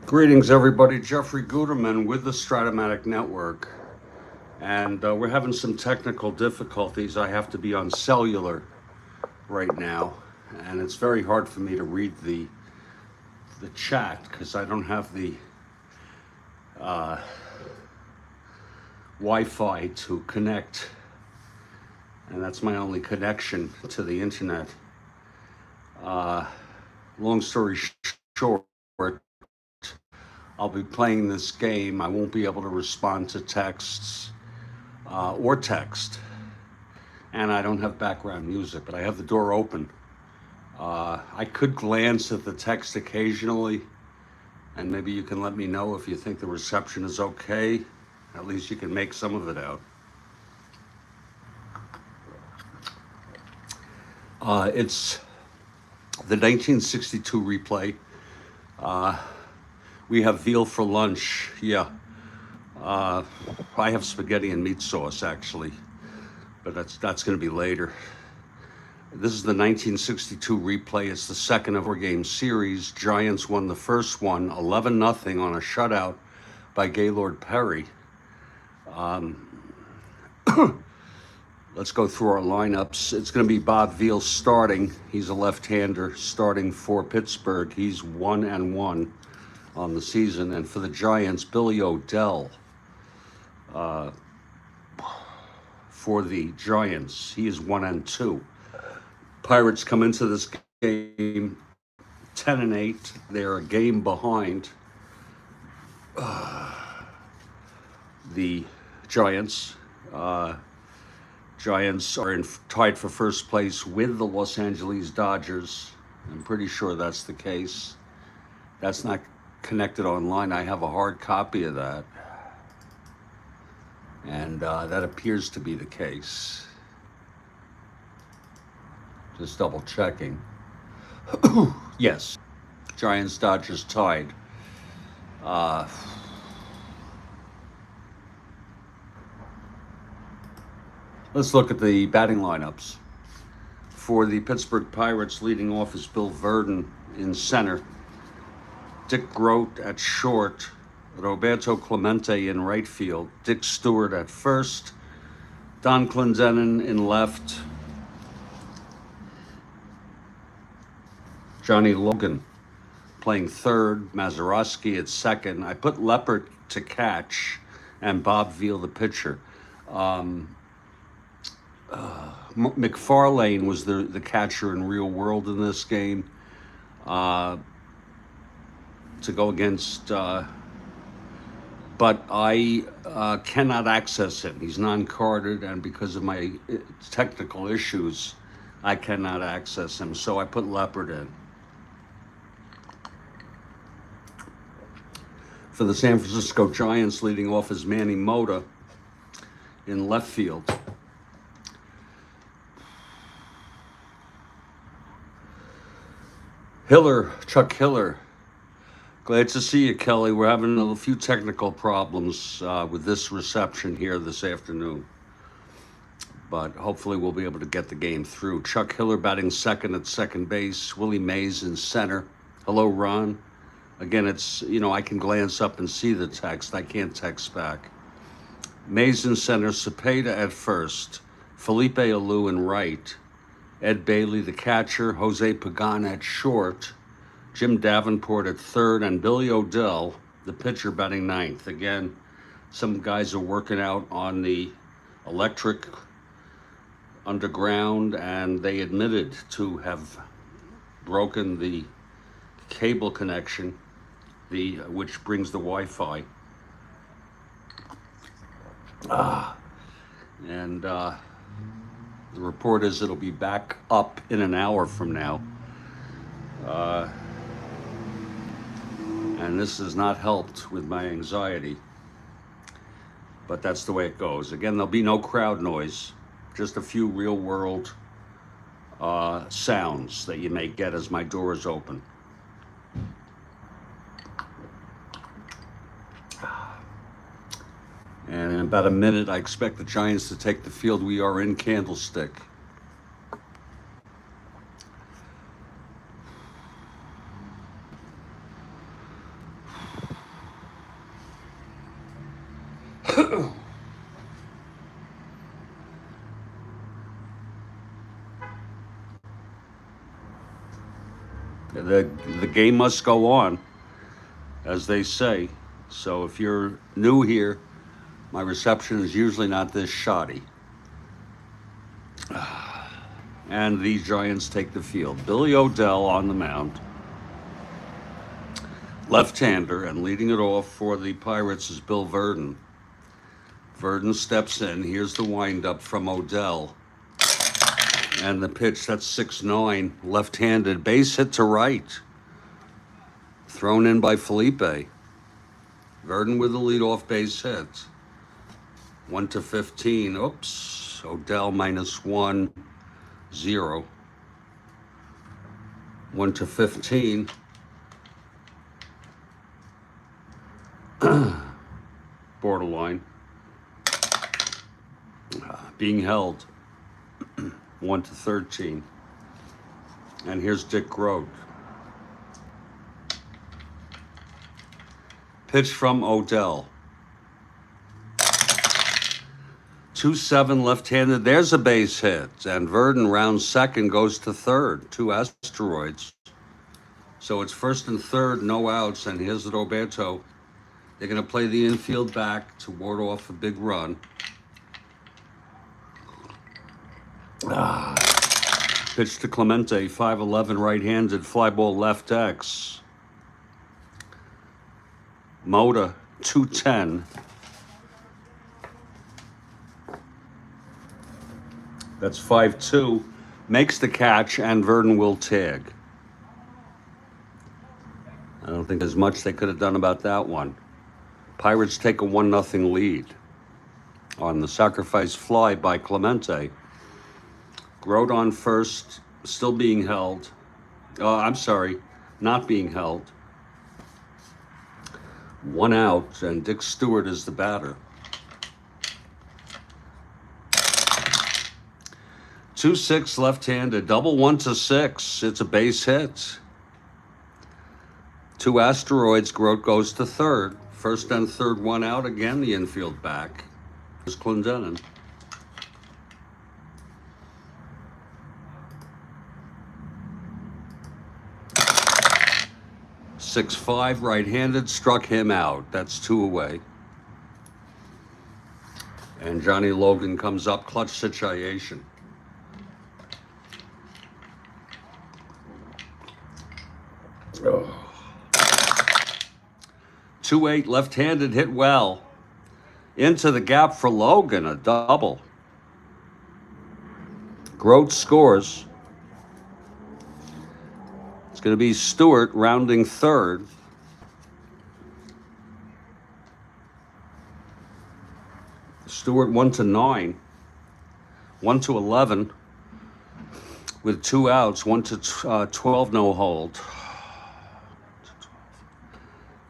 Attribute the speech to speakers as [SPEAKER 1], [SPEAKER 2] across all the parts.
[SPEAKER 1] Greetings, everybody. Jeffrey Guterman with the Strat-O-Matic network. And we're having some technical difficulties. I have to be on cellular right now. And it's very hard for me to read the chat because I don't have the Wi-Fi to connect. And that's my only connection to the internet. Long story short, I'll be playing this game. I won't be able to respond to texts or text. And I don't have background music, but I have the door open. I could glance at the text occasionally, and maybe you can let me know if you think the reception is okay. At least you can make some of it out. It's the 1962 replay. We have veal for lunch. Yeah. I have spaghetti and meat sauce, actually, but that's going to be later. This is the 1962 replay. It's the second of a four-game series. Giants won the first one, 11-0 on a shutout by Gaylord Perry. Let's go through our lineups. It's going to be Bob Veale starting. He's a left-hander starting for Pittsburgh. He's 1-1 on the season. And for the Giants, Billy O'Dell for the Giants. He is 1-2. Pirates come into this game 10-8. They're a game behind the Giants. Giants are tied for first place with the Los Angeles Dodgers. I'm pretty sure that's the case. That's not connected online. I have a hard copy of that. And that appears to be the case. Just double checking. Yes. Giants, Dodgers tied. Let's look at the batting lineups. For the Pittsburgh Pirates, leading off is Bill Verdon in center. Dick Grote at short. Roberto Clemente in right field. Dick Stewart at first. Don Clendenin in left. Johnny Logan playing third. Mazeroski at second. I put Leppert to catch and Bob Veale the pitcher. McFarlane was the catcher in Real World in this game to go against, but I cannot access him. He's non-carded, and because of my technical issues, I cannot access him. So I put Leppert in. For the San Francisco Giants, leading off is Manny Mota in left field. Chuck Hiller. Glad to see you, Kelly. We're having a few technical problems with this reception here this afternoon. But hopefully we'll be able to get the game through. Chuck Hiller batting second at second base. Willie Mays in center. Hello, Ron. Again, it's, I can glance up and see the text. I can't text back. Mays in center. Cepeda at first. Felipe Alou in right. Ed Bailey, the catcher, Jose Pagan at short, Jim Davenport at third, and Billy O'Dell, the pitcher, batting ninth. Again, some guys are working out on the electric underground, and they admitted to have broken the cable connection, which brings the Wi-Fi. The report is it'll be back up in an hour from now. And this has not helped with my anxiety, but that's the way it goes. Again, there'll be no crowd noise, just a few real world sounds that you may get as my door is open. And in about a minute, I expect the Giants to take the field. We are in Candlestick. The game must go on, as they say. So if you're new here, my reception is usually not this shoddy. And the Giants take the field. Billy Odell on the mound, left-hander, and leading it off for the Pirates is Bill Verdon. Verdon steps in. Here's the windup from Odell. And the pitch, that's 6-9, left-handed, base hit to right. Thrown in by Felipe. Verdon with the leadoff base hit. 1-15. Oops. Odell -1, 0. 1-15. Borderline. Being held. 1-13. And here's Dick Grote. Pitch from Odell. 2-7 left-handed. There's a base hit. And Verdon rounds second, goes to third. 2 asteroids. So it's first and third, no outs. And here's Roberto. They're going to play the infield back to ward off a big run. Pitch to Clemente, 5'11", right-handed, fly ball left X. Mota, 210. That's 5-2. Makes the catch, and Verdon will tag. I don't think there's much they could have done about that one. Pirates take a 1-0 lead on the sacrifice fly by Clemente. Grote on first, still being held. I'm sorry, not being held. 1 out, and Dick Stewart is the batter. 2-6 left-handed, double 1-6. It's a base hit. 2 asteroids, Grote goes to third. First and third, 1 out, again the infield back. Here's Clendenin. 6'5", right-handed, struck him out. That's 2 away. And Johnny Logan comes up, clutch situation. Oh. 2-8, left-handed, hit well. Into the gap for Logan, a double. Grote scores. It's going to be Stewart rounding third. Stewart 1-9, 1-11 with 2 outs, 1-12 no hold,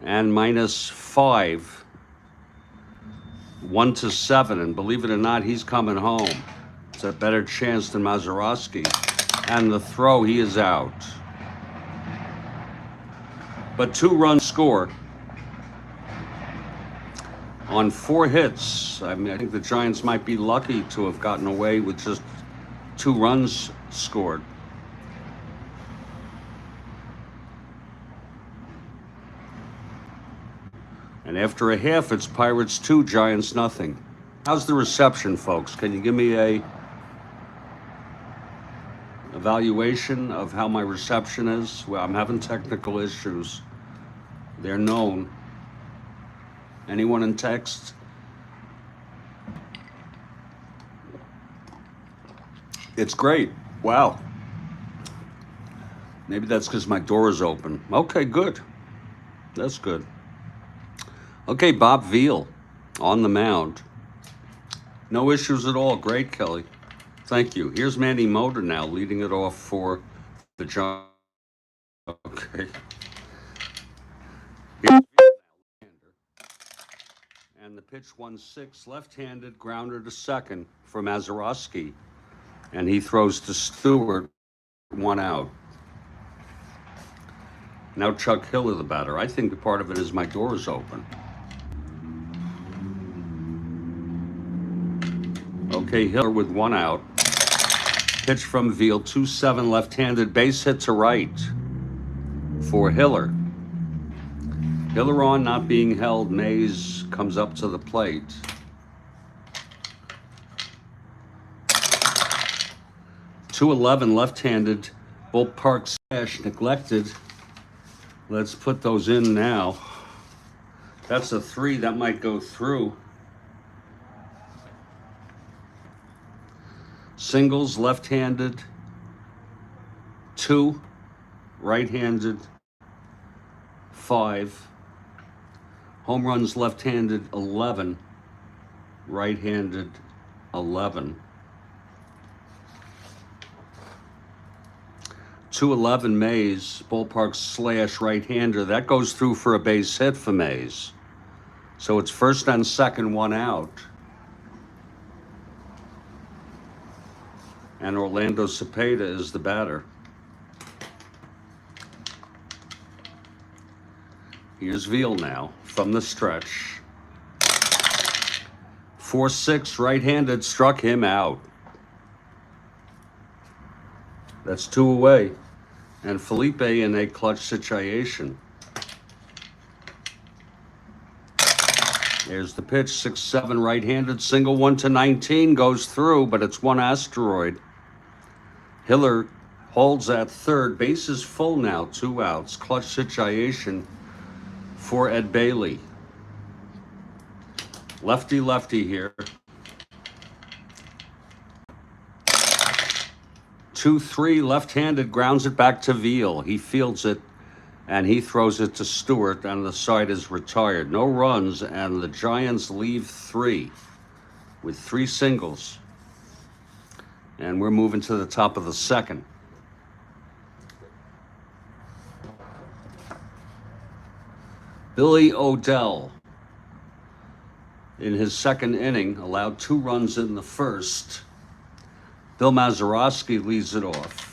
[SPEAKER 1] and -5, 1-7, and believe it or not, he's coming home. It's a better chance than Mazeroski, and the throw, he is out. But 2-run score on 4 hits. I mean, I think the Giants might be lucky to have gotten away with just 2 runs scored. And after a half, it's Pirates 2, Giants nothing. How's the reception, folks? Can you give me a evaluation of how my reception is? Well, I'm having technical issues. They're known. Anyone in text? It's great. Wow. Maybe that's because my door is open. Okay, good. That's good. Okay, Bob Veale on the mound. No issues at all. Great, Kelly. Thank you. Here's Manny Mota now leading it off for the Giants. Okay. Here's and the pitch 1-6, left-handed, grounder to second for Mazeroski. And he throws to Stewart, 1 out. Now Chuck Hiller, the batter. I think the part of it is my door is open. Okay, Hiller with 1 out. Pitch from Veale, 2-7 left-handed, base hit to right for Hiller. Hiller on, not being held. Mays comes up to the plate. .211 left-handed, ballpark slash neglected. Let's put those in now. That's a 3 that might go through. Singles left-handed, 2 right-handed, 5. Home runs left-handed, 11. Right-handed, 11. .211 Mays, ballpark slash right-hander. That goes through for a base hit for Mays. So it's first and second, 1 out. And Orlando Cepeda is the batter. Here's Veale now from the stretch. 4-6 right-handed, struck him out. That's 2 away. And Felipe in a clutch situation. There's the pitch, 6-7 right-handed, single 1 to 19, goes through, but it's 1 asteroid. Hiller holds at third, base is full now, 2 outs, clutch situation for Ed Bailey. Lefty here. 2-3 left-handed, grounds it back to Veale. He fields it and he throws it to Stewart, and the side is retired. No runs, and the Giants leave 3 with 3 singles. And we're moving to the top of the second. Billy O'Dell, in his second inning, allowed 2 runs in the first. Bill Mazeroski leads it off.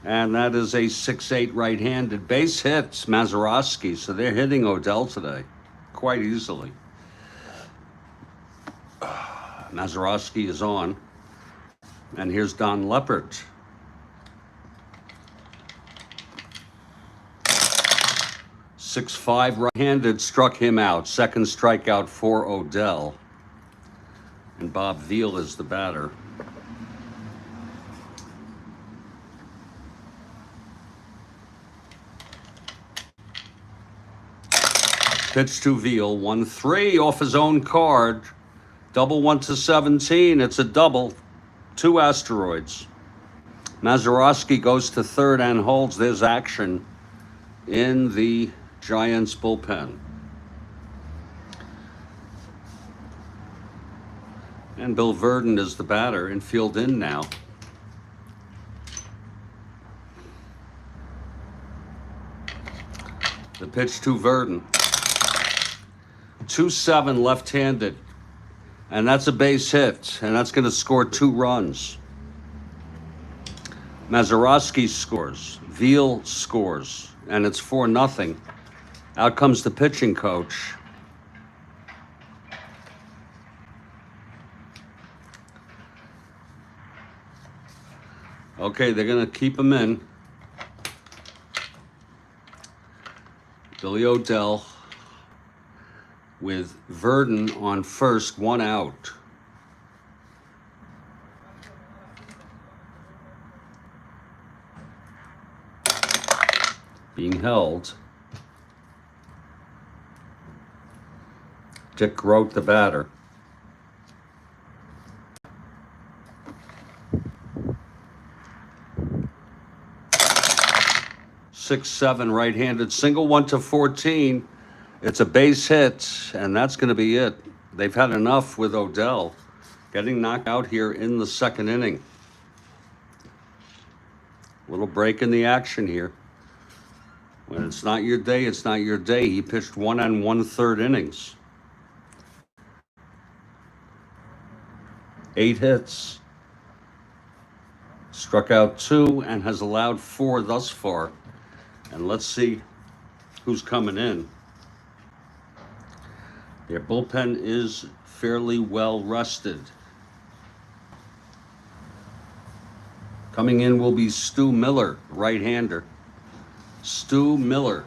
[SPEAKER 1] And that is a 6-8 right-handed, base hits Mazeroski, so they're hitting O'Dell today quite easily. Mazeroski is on, and here's Don Leppert. 6-5 right-handed, struck him out. Second strikeout for O'Dell. And Bob Veale is the batter. Pitch to Veale, 1-3 off his own card. Double 1 to 17. It's a double. 2 asteroids. Mazeroski goes to third and holds. There's action in the Giants bullpen. And Bill Verdon is the batter, in field in now. The pitch to Verdon. 2-7 left-handed. And that's a base hit, and that's going to score 2 runs. Mazeroski scores. Veale scores, and it's 4-0. Out comes the pitching coach. Okay, they're going to keep him in. Billy O'Dell with Verdon on first, 1 out. Being held. Dick Grote, the batter. .6-7 right-handed, single 1 to 14. It's a base hit, and that's going to be it. They've had enough with O'Dell getting knocked out here in the second inning. Little break in the action here. When it's not your day, it's not your day. He pitched 1 1/3 innings. 8 hits. Struck out 2 and has allowed 4 thus far. And let's see who's coming in. Their bullpen is fairly well rested. Coming in will be Stu Miller, right-hander. Stu Miller.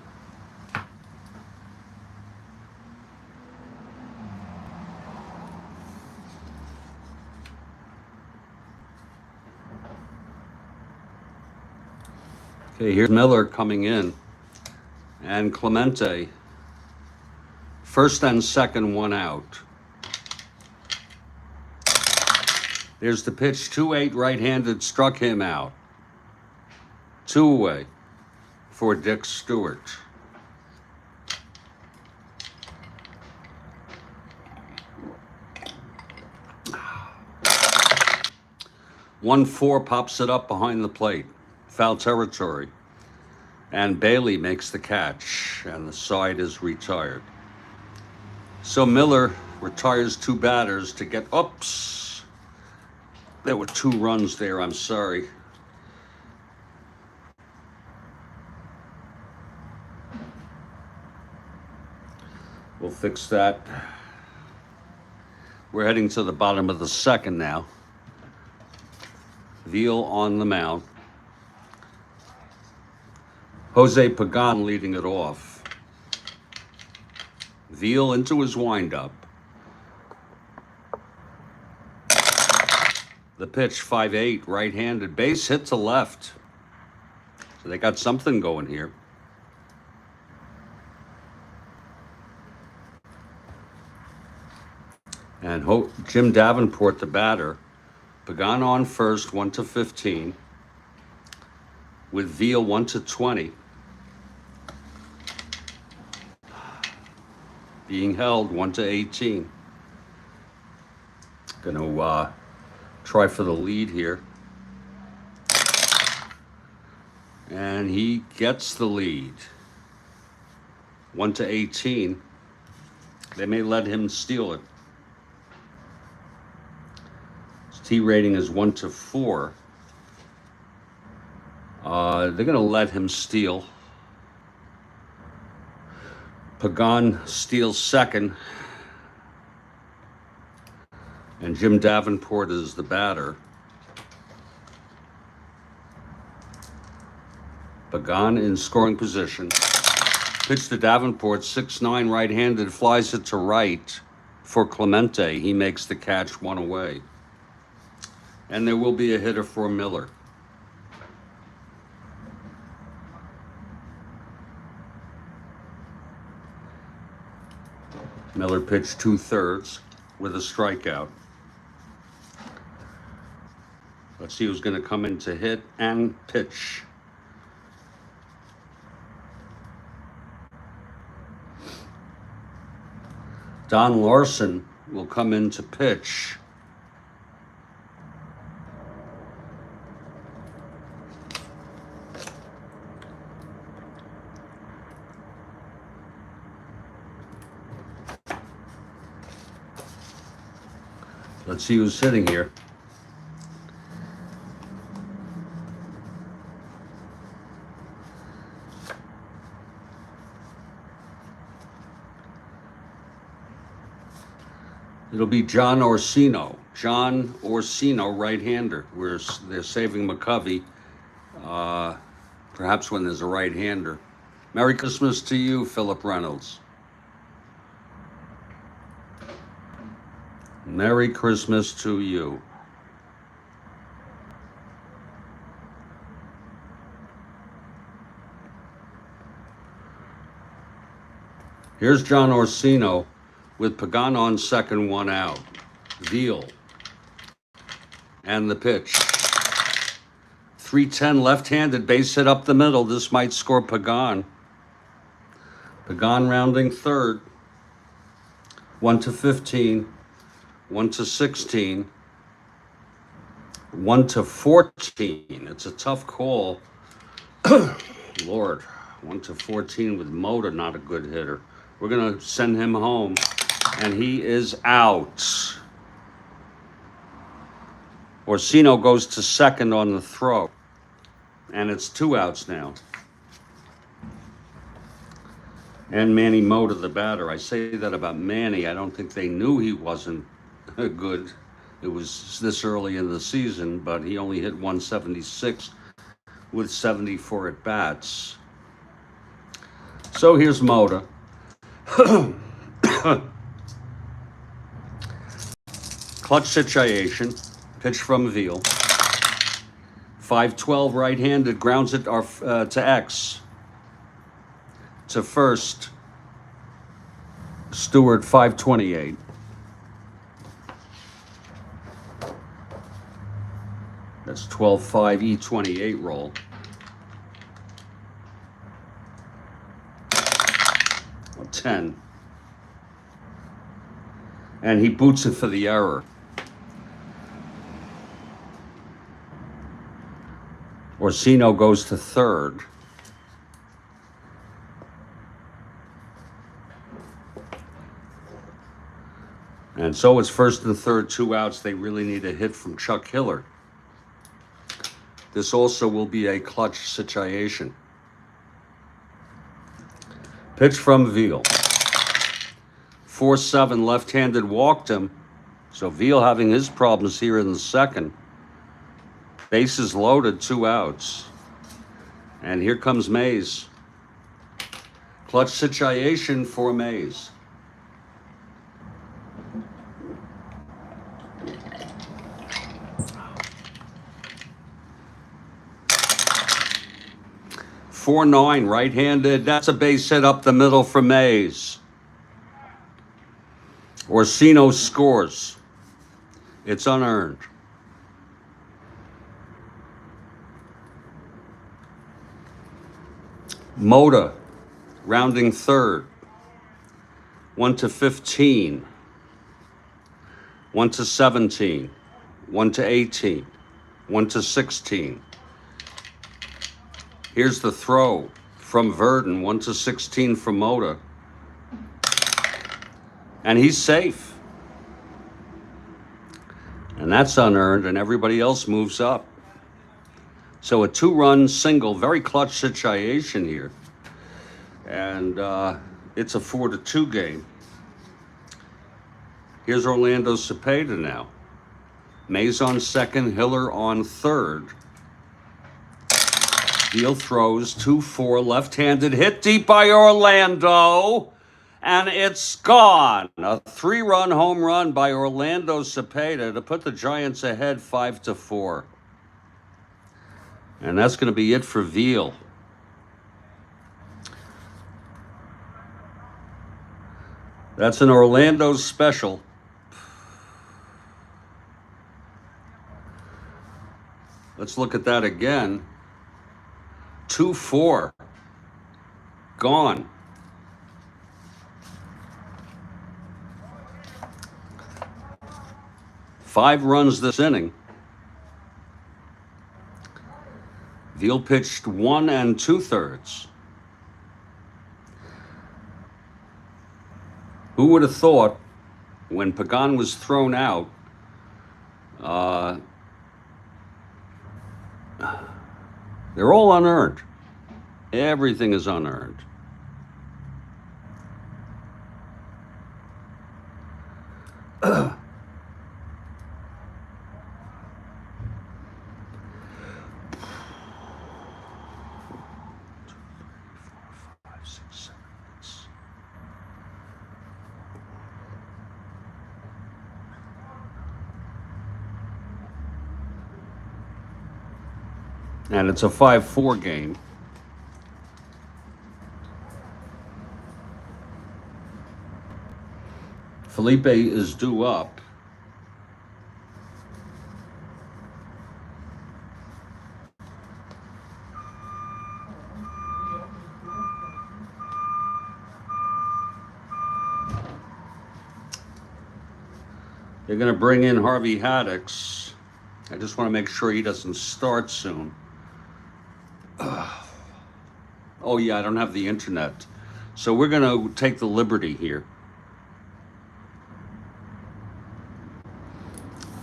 [SPEAKER 1] Okay, here's Miller coming in. And Clemente. First and second, one out. There's the pitch, 2-8 right-handed, struck him out. 2 away for Dick Stewart. 1-4 pops it up behind the plate. Foul territory. And Veale makes the catch, and the side is retired. So Miller retires 2 batters to get, oops. There were 2 runs there, I'm sorry. We'll fix that. We're heading to the bottom of the second now. Veale on the mound. Jose Pagan leading it off. Veale into his windup. The pitch, 5-8, right-handed. Base hit to left. So they got something going here. And Jim Davenport, the batter. Pagan on first, 1-15. With Veale 1-20. Being held 1-18. Gonna try for the lead here. And he gets the lead. 1-18. They may let him steal it. His T rating is 1-4. They're gonna let him steal. Pagan steals second. And Jim Davenport is the batter. Pagan in scoring position. Pitch to Davenport, 6'9", right-handed, flies it to right for Clemente. He makes the catch, 1 away. And there will be a hitter for Miller. Miller pitched 2/3 with a strikeout. Let's see who's going to come in to hit and pitch. Don Larson will come in to pitch. Let's see who's sitting here. It'll be John Orsino. John Orsino, right-hander. They're saving McCovey, perhaps when there's a right-hander. Merry Christmas to you, Philip Reynolds. Merry Christmas to you. Here's John Orsino with Pagan on second, 1 out. Veale. And the pitch. 3-10 left-handed, base hit up the middle. This might score Pagan. Pagan rounding third. 1-15. 1-16. 1-14. It's a tough call. Lord. 1-14 with Moda, not a good hitter. We're going to send him home. And he is out. Orsino goes to second on the throw. And it's 2 outs now. And Manny Mota, the batter. I say that about Manny. I don't think they knew he wasn't good. It was this early in the season, but he only hit 176 with 74 at bats. So here's Mota. Clutch situation. Pitch from Veale. 5-12 right-handed, grounds it to X. To first. Stewart 528. That's 12-5 E28 roll. Or 10. And he boots it for the error. Orsino goes to third. And so it's first and third, 2 outs. They really need a hit from Chuck Hiller. This also will be a clutch situation. Pitch from Veale. 4-7 left-handed, walked him. So Veale having his problems here in the second. Bases loaded, 2 outs. And here comes Mays. Clutch situation for Mays. .49 right-handed. That's a base hit up the middle for Mays. Orsino scores. It's unearned. Mota, rounding third. 1-15. 1-17. 1-18. 1-16. Here's the throw from Verdon, 1-16 from Mota. And he's safe. And that's unearned, and everybody else moves up. So a 2-run single, very clutch situation here. And it's a 4-2 game. Here's Orlando Cepeda now. Mays on second, Hiller on third. Veale throws 2-4, left-handed, hit deep by Orlando, and it's gone. A 3-run home run by Orlando Cepeda to put the Giants ahead 5-4. And that's going to be it for Veale. That's an Orlando special. Let's look at that again. 2-4. Gone. Five runs this inning. Veale pitched 1 2/3. Who would have thought when Pagan was thrown out, they're all unearned. Everything is unearned. And it's a 5-4 game. Felipe is due up. They're going to bring in Harvey Haddix. I just want to make sure he doesn't start soon. Oh yeah, I don't have the internet. So we're going to take the liberty here.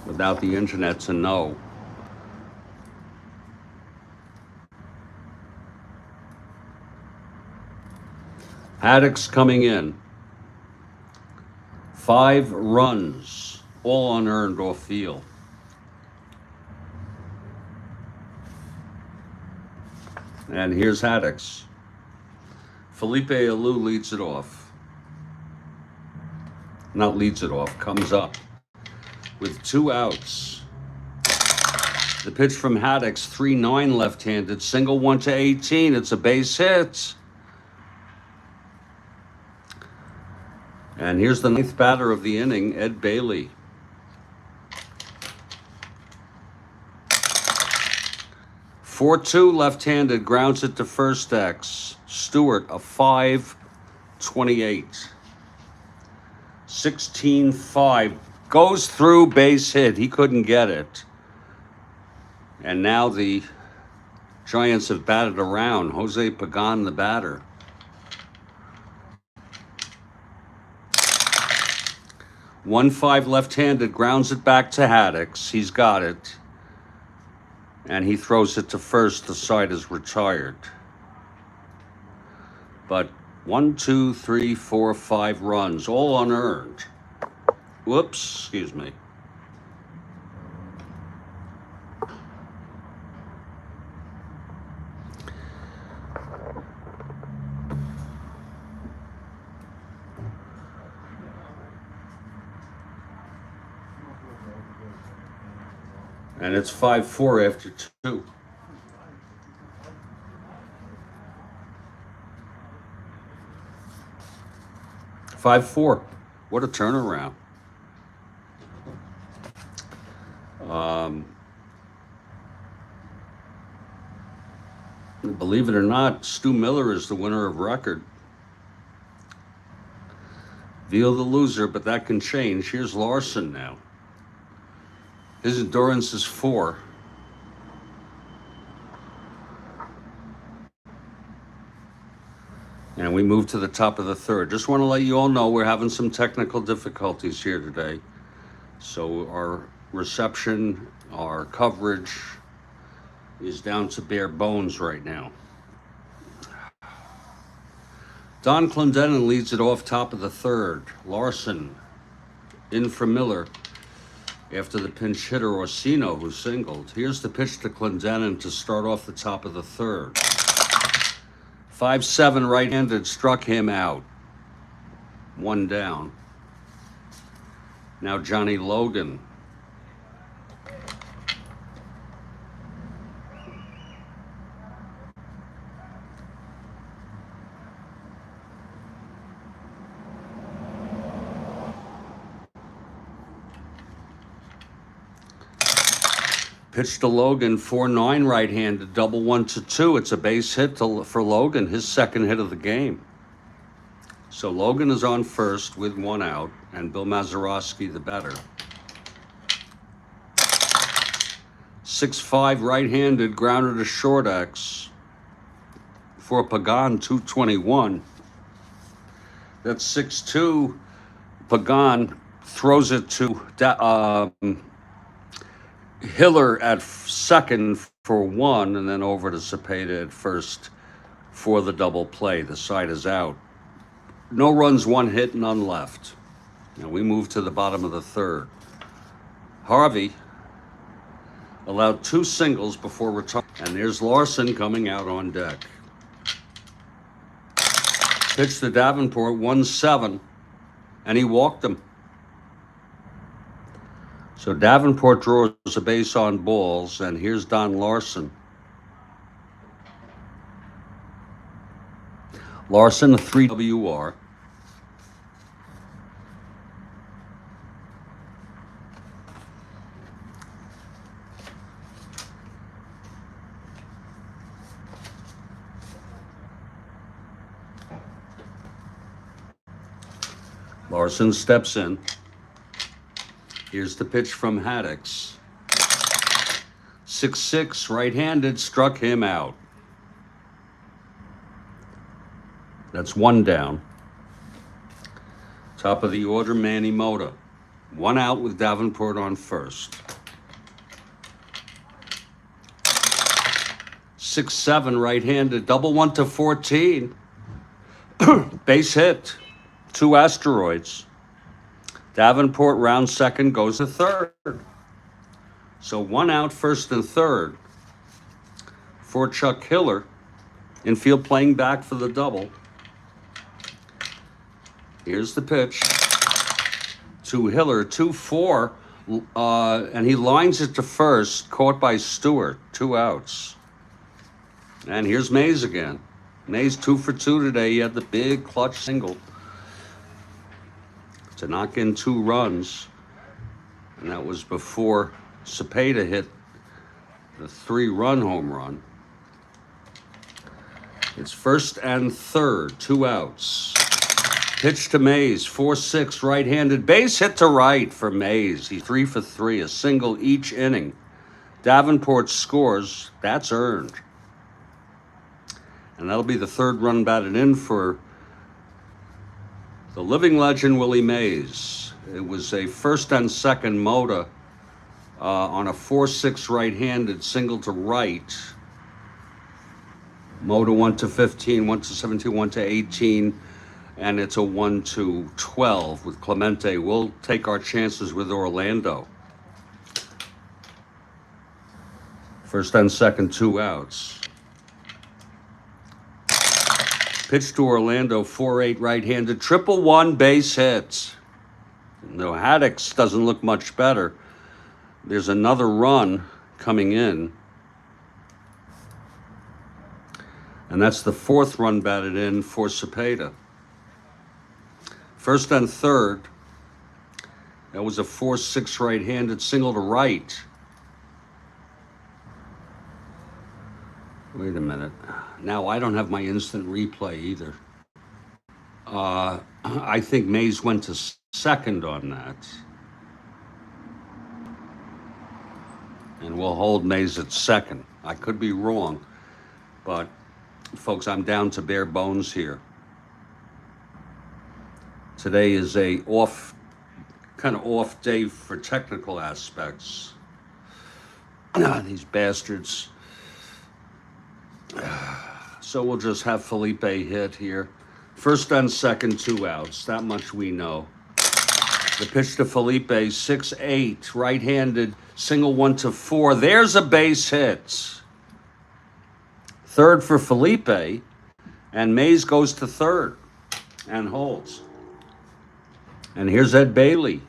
[SPEAKER 1] Without the internet to know. Haddix coming in. 5 runs, all unearned off Veale. And here's Haddix. Felipe Alou leads it off. Not leads it off, comes up with 2 outs. The pitch from Haddix, 3-9 left-handed, single 1 to 18. It's a base hit. And here's the 9th batter of the inning, Ed Veale. (4-2) left-handed, grounds it to first X. Stewart, a 5.28. 16-5. Goes through, base hit. He couldn't get it. And now the Giants have batted around. Jose Pagan, the batter. 1-5 left-handed, grounds it back to Haddix. He's got it. And he throws it to first. The side is retired. But 1, 2, 3, 4, 5 runs, all unearned. Whoops, excuse me. And it's 5-4 after 2. What a turnaround. Believe it or not, Stu Miller is the winner of record. Veale the loser, but that can change. Here's Larson now. His endurance is 4. And we move to the top of the third. Just want to let you all know we're having some technical difficulties here today. So our reception, our coverage is down to bare bones right now. Don Clendenin leads it off top of the third. Larson in for Miller after the pinch hitter Orsino, who singled. Here's the pitch to Clendenin to start off the top of the third. 5-7 right-handed, struck him out. 1 down. Now Johnny Logan. Pitch to Logan, 4-9 right-handed, double 1-2. It's a base hit for Logan, his second hit of the game. So Logan is on first with 1 out, and Bill Mazeroski the batter. 6-5 right-handed, grounded to short X for Pagan, 221. That's 6-2. Pagan throws it to Hiller at second for 1, and then over to Cepeda at first for the double play. The side is out. No runs, 1 hit, none left. Now we move to the bottom of the third. Harvey allowed 2 singles before retiring, and there's Larson coming out on deck. Pitch to Davenport, 1-7, and he walked him. So Davenport draws a base on balls, and here's Don Larson. Larson, a 3 WR. Larson steps in. Here's the pitch from Haddix. 6-6, right-handed, struck him out. That's 1 down. Top of the order, Manny Mota. 1 out with Davenport on first. 6-7, right-handed, double 1-14. Base hit. 2 asteroids. Davenport round second, goes to third. So 1 out, first and third for Chuck Hiller. Infield playing back for the double. Here's the pitch to Hiller, 2-4, and he lines it to first, caught by Stewart, 2 outs. And here's Mays again. Mays 2 for 2 today. He had the big clutch single to knock in 2 runs, and that was before Cepeda hit the 3-run home run. It's first and third, 2 outs. Pitch to Mays, 4-6, right-handed. Base hit to right for Mays. He's 3 for 3, a single each inning. Davenport scores. That's earned. And that'll be the 3rd run batted in for the living legend, Willie Mays. It was a first and second Moda on a 4-6 right-handed single to right. Moda 1 to 15, 1 to 17, 1 to 18. And it's a 1 to 12 with Clemente. We'll take our chances with Orlando. First and second, 2 outs. Pitch to Orlando, 4-8 right-handed, 1-1 base hits. No, Haddix doesn't look much better. There's another run coming in. And that's the 4th run batted in for Cepeda. First and third. That was a 4-6 right-handed single to right. Wait a minute. Now I don't have my instant replay either. I think Mays went to second on that. And we'll hold Mays at second. I could be wrong, but folks, I'm down to bare bones here. Today is a kind of off day for technical aspects. These bastards. So we'll just have Felipe hit here. First and second, 2 outs. That much we know. The pitch to Felipe, 6-8, right-handed, single 1 to 4. There's a base hit. Third for Felipe, and Mays goes to third and holds. And here's Ed Bailey.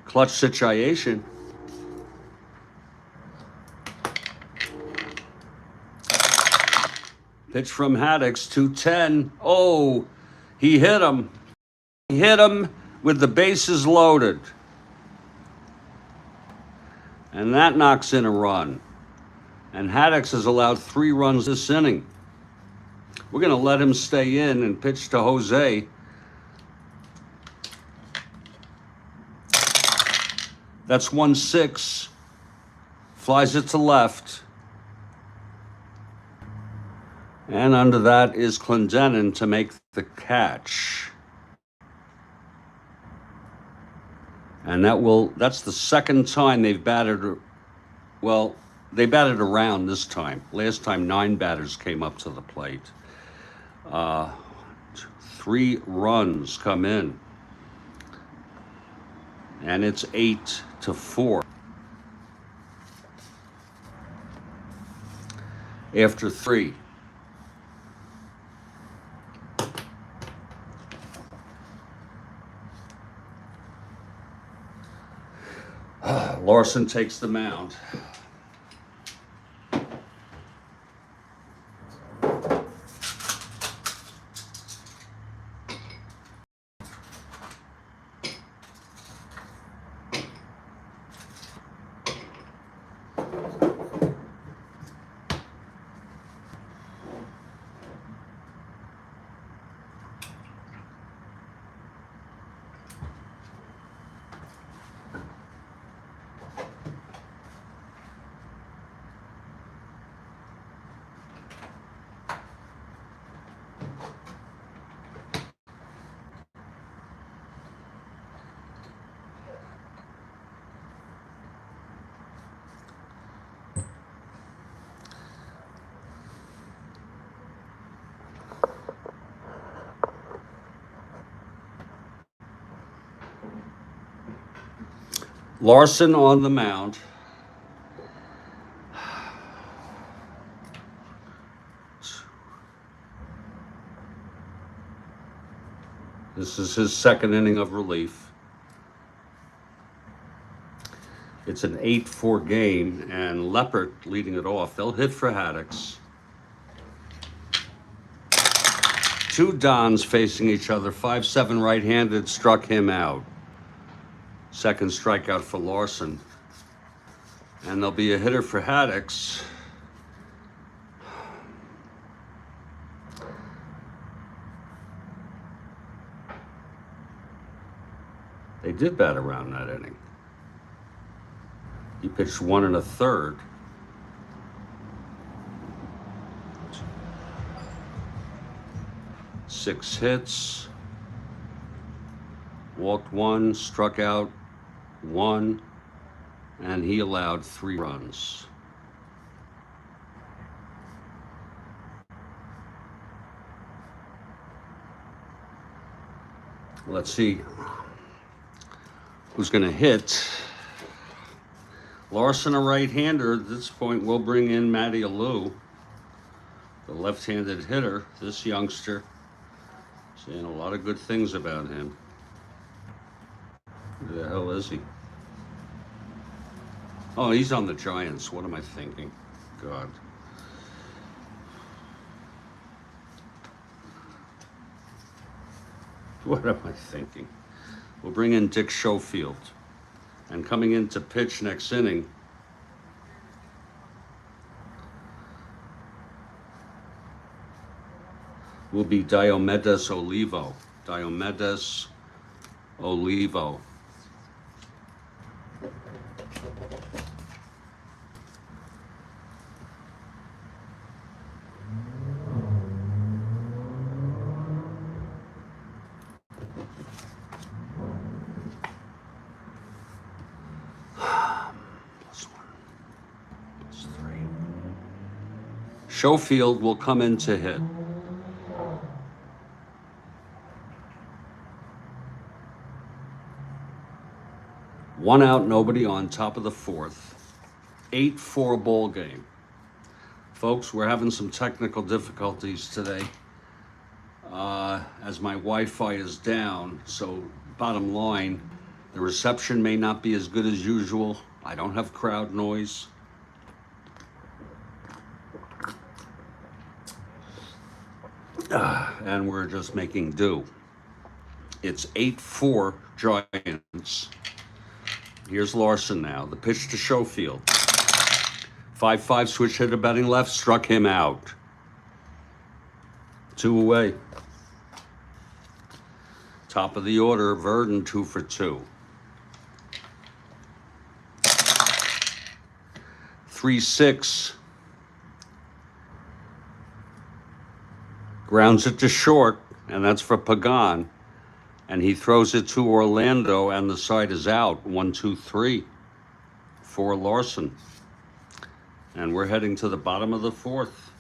[SPEAKER 1] Clutch situation. Pitch from Haddix, 2-10. Oh, he hit him. He hit him with the bases loaded. And that knocks in a run. And Haddix has allowed 3 runs this inning. We're going to let him stay in and pitch to Jose. That's 1-6. Flies it to left. And under that is Clendenin to make the catch. And that's the second time they've batted, well, they batted around this time. Last time 9 batters came up to the plate. 3 runs come in. And it's 8-4. After 3. Larson takes the mound. Larson on the mound. This is his second inning of relief. It's an 8-4 game, and Leppert leading it off. They'll hit for Haddix. Two Dons facing each other. 5-7 right-handed, struck him out. Second strikeout for Larson. And there'll be a hitter for Haddix. They did bat around that inning. He pitched 1 1/3. Six hits. Walked 1, struck out 1, and he allowed 3 runs. Let's see who's going to hit. Larson, a right-hander. At this point, we'll bring in Matty Alou, the left-handed hitter. This youngster, saying a lot of good things about him. Who the hell is he? Oh, he's on the Giants. What am I thinking? God. What am I thinking? We'll bring in Dick Schofield. And coming in to pitch next inning, will be Diomedes Olivo. Diomedes Olivo. Schofield will come in to hit. One out, nobody on, top of the fourth. 8-4 ball game. Folks, we're having some technical difficulties today as my Wi-Fi is down. So bottom line, the reception may not be as good as usual. I don't have crowd noise. And we're just making do. It's 8-4 Giants. Here's Larson now. The pitch to Schofield. 5-5 switch hitter batting left, struck him out. 2 away. Top of the order, Verdon 2 for 2. 3-6. Grounds it to short, and that's for Pagan. And he throws it to Orlando, and the side is out. 1-2-3 for Larson. And we're heading to the bottom of the fourth.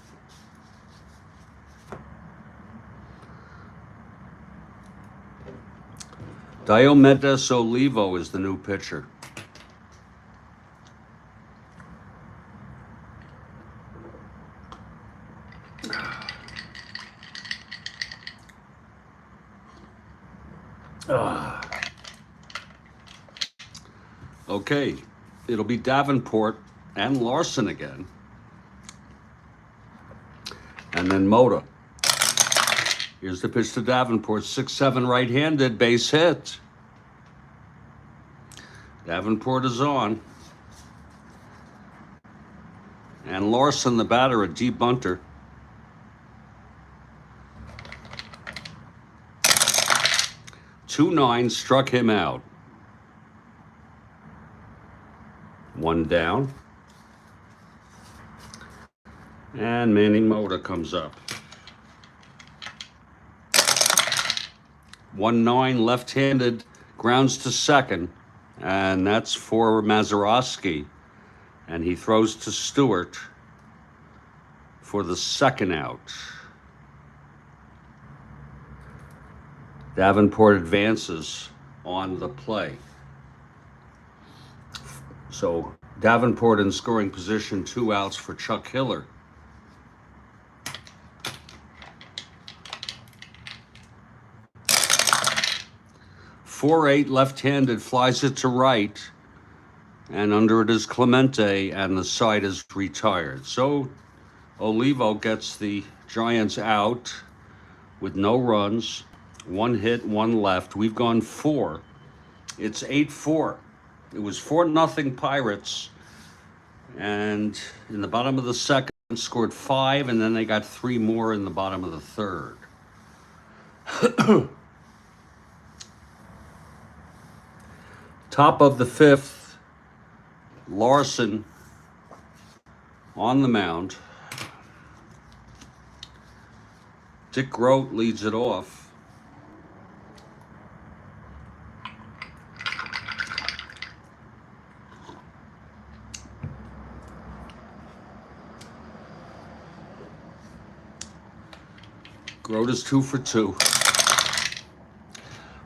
[SPEAKER 1] Diomedes Olivo is the new pitcher. Okay, it'll be Davenport and Larson again. And then Mota. Here's the pitch to Davenport. 6-7 right-handed, base hit. Davenport is on. And Larson, the batter, a deep bunter. 2-9, struck him out. 1 down. And Manny Mota comes up. 1-9, left-handed, grounds to second. And that's for Mazeroski. And he throws to Stewart for the second out. Davenport advances on the play. So Davenport in scoring position, 2 outs for Chuck Hiller. .48 left-handed, flies it to right, and under it is Clemente, and the side is retired. So Olivo gets the Giants out with no runs, 1 hit, 1 left. We've gone 4. It's 8-4. It was 4-0 Pirates, and in the bottom of the second scored 5, and then they got 3 more in the bottom of the third. Top of the 5th, Larson on the mound. Dick Grote leads it off. Grote is 2 for 2.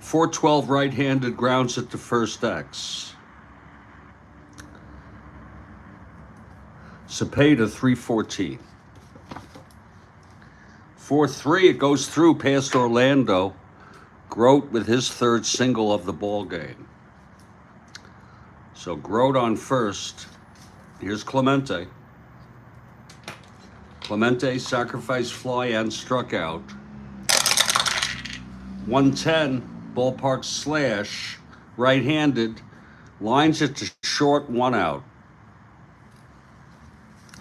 [SPEAKER 1] 4-12 right-handed, grounds it to first X. Cepeda 3-14. 4-3, it goes through past Orlando. Grote with his 3rd single of the ball game. So Grote on first. Here's Clemente. Clemente sacrifice fly and struck out. 110. Ballpark slash, right-handed, lines it to short, 1 out.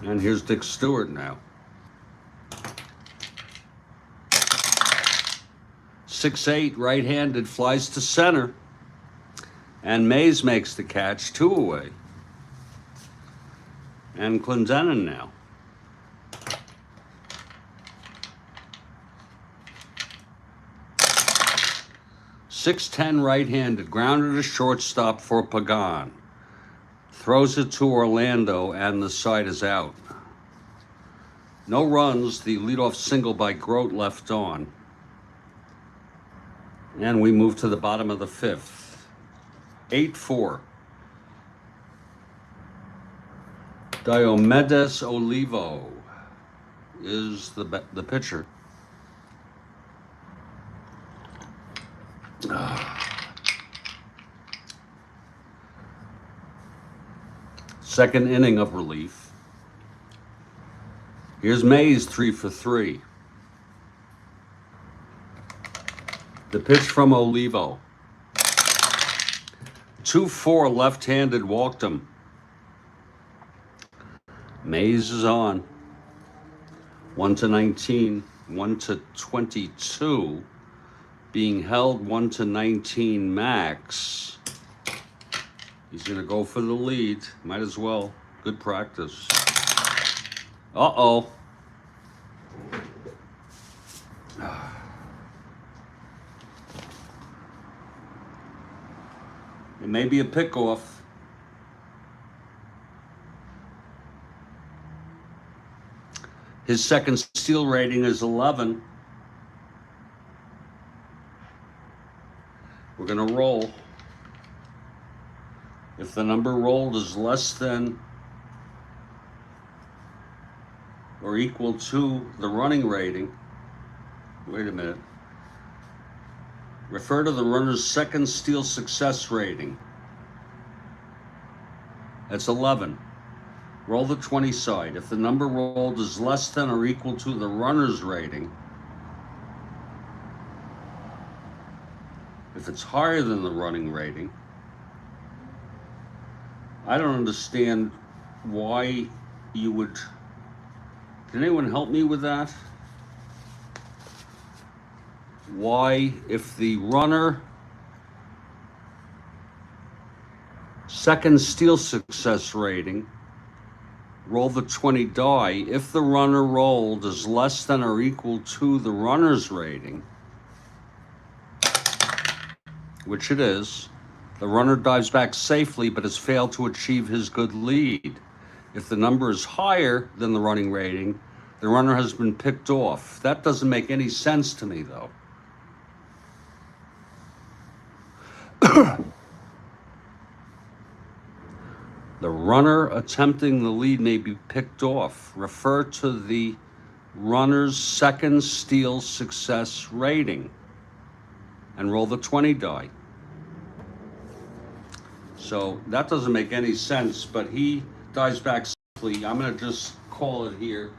[SPEAKER 1] And here's Dick Stewart now. 6-8, right-handed, flies to center, and Mays makes the catch, 2 away. And Clendenin now. 6-10 right-handed, grounded to shortstop for Pagan. Throws it to Orlando, and the side is out. No runs, the leadoff single by Grote left on. And we move to the bottom of the 5th. 8-4. Diomedes Olivo is the pitcher. Second inning of relief. Here's Mays, 3 for 3. The pitch from Olivo. 2-4 left-handed, walked him. Mays is on. 1-19, 1-22. Being held 1-19 max. He's gonna go for the lead. Might as well. Good practice. Uh-oh. It may be a pickoff. His second steal rating is 11. We're gonna roll. If the number rolled is less than or equal to the running rating, wait a minute. Refer to the runner's second steal success rating. That's 11. Roll the 20 side. If the number rolled is less than or equal to the runner's rating, if it's higher than the running rating, I don't understand why you would. Can anyone help me with that? Why, if the runner second steal success rating, roll the 20 die, if the runner rolled is less than or equal to the runner's rating, which it is, the runner dives back safely but has failed to achieve his good lead. If the number is higher than the running rating, the runner has been picked off. That doesn't make any sense to me, though. The runner attempting the lead may be picked off. Refer to the runner's second steal success rating and roll the 20 die. So that doesn't make any sense, but he dies back safely. I'm going to just call it here.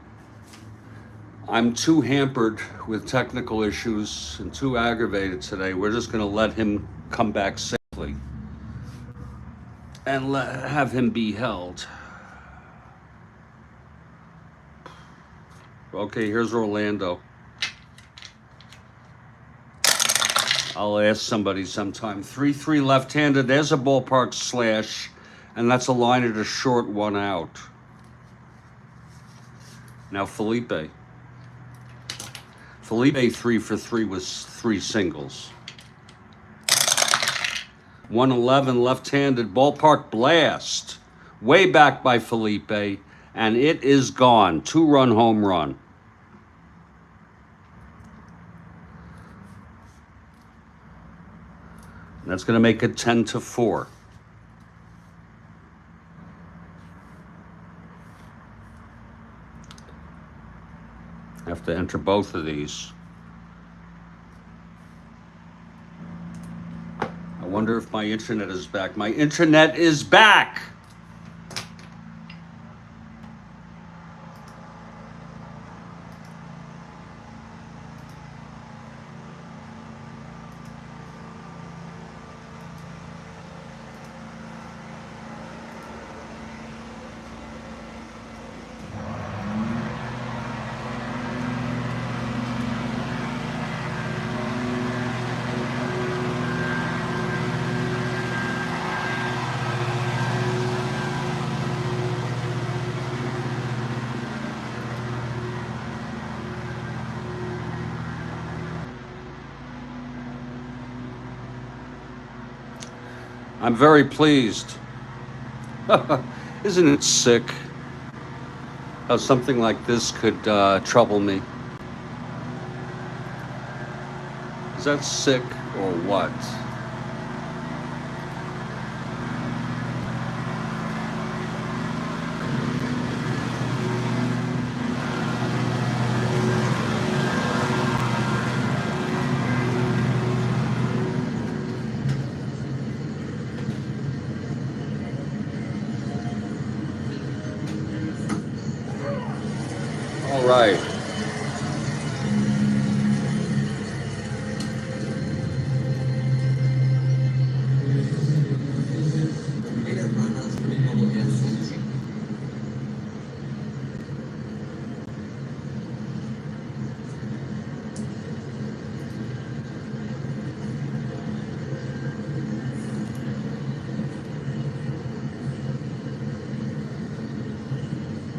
[SPEAKER 1] I'm too hampered with technical issues and too aggravated today. We're just going to let him come back safely and have him be held. Okay, here's Orlando. I'll ask somebody sometime. 3-3 left-handed. There's a ballpark slash, and that's a line at a short, one out. Now Felipe. Felipe 3 for 3 was 3 singles. 111 left-handed ballpark blast. Way back by Felipe, and it is gone. 2-run home run. That's going to make it 10-4. I have to enter both of these. I wonder if my internet is back. My internet is back! I'm very pleased. Isn't it sick how something like this could trouble me? Is that sick or what? All right.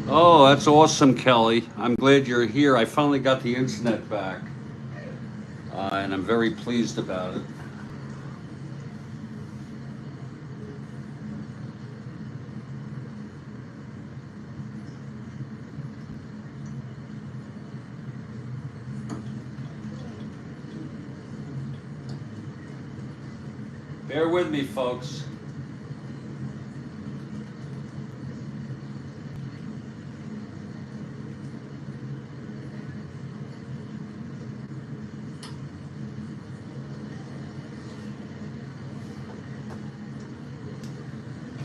[SPEAKER 1] Oh, that's awesome, Kelly. I'm glad you're here. I finally got the internet back, and I'm very pleased about it. Bear with me, folks.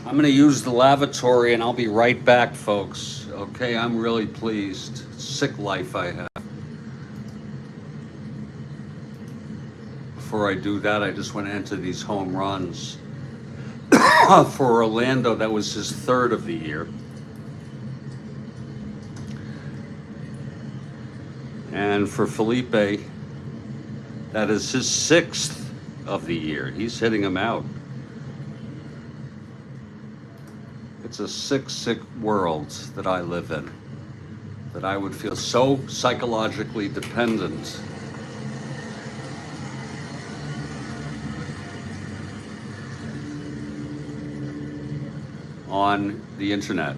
[SPEAKER 1] I'm going to use the lavatory and I'll be right back, folks. Okay, I'm really pleased. Sick life I have. Before I do that, I just want to enter these home runs. For Orlando, that was his 3rd of the year. And for Felipe, that is his 6th of the year. He's hitting them out. It's a sick world that I live in, that I would feel so psychologically dependent on the internet.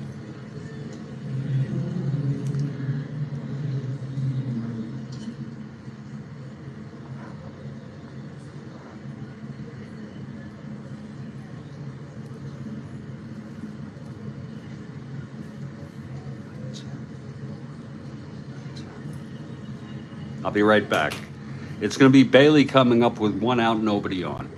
[SPEAKER 1] I'll be right back. It's going to be Veale coming up with 1 out, nobody on.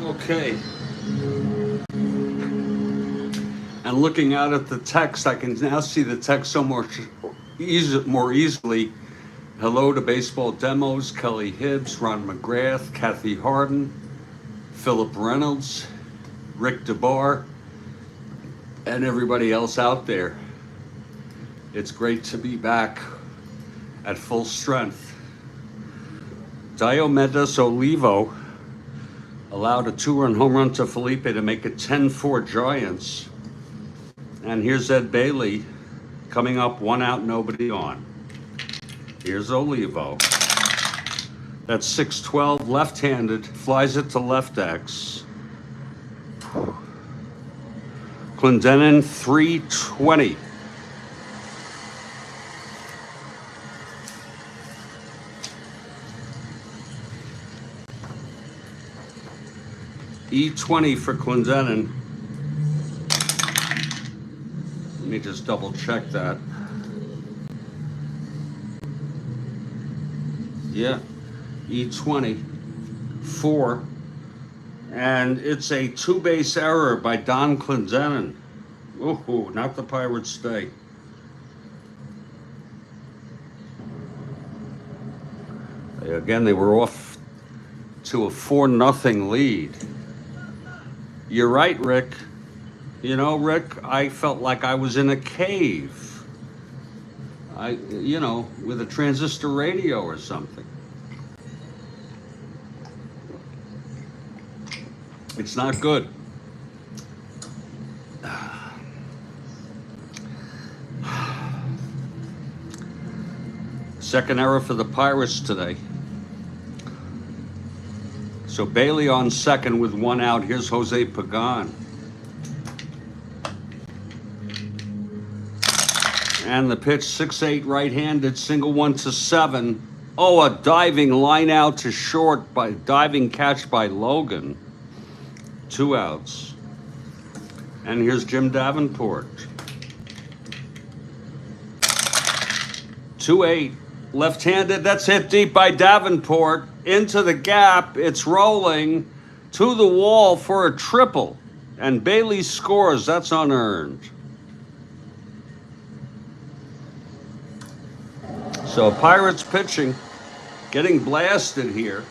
[SPEAKER 1] Okay. And looking out at the text, I can now see the text so more easily. Hello to Baseball Demos, Kelly Hibbs, Ron McGrath, Kathy Harden, Philip Reynolds, Rick DeBar, and everybody else out there. It's great to be back at full strength. Diomedes Olivo allowed a 2-run home run to Felipe to make it 10-4 Giants. And here's Ed Veale coming up, 1 out, nobody on. Here's Olivo. That's 6-12, left-handed, flies it to left X. Clendenin, 320. E20 for Clendenin. Let me just double check that. Yeah, E20, 4. And it's a 2-base error by Don Clendenin. Ooh, not the Pirates stay. Again, they were off to a 4-0 lead. You're right, Rick. You know, Rick, I felt like I was in a cave. With a transistor radio or something. It's not good. Second error for the Pirates today. So Veale on second with 1 out. Here's Jose Pagan. And the pitch, 6-8 right-handed, single 1 to 7. Oh, a diving line out to short by diving catch by Logan. 2 outs. And here's Jim Davenport. 2-8, left-handed, that's hit deep by Davenport. Into the gap, it's rolling to the wall for a triple. And Veale scores, that's unearned. So Pirates pitching, getting blasted here.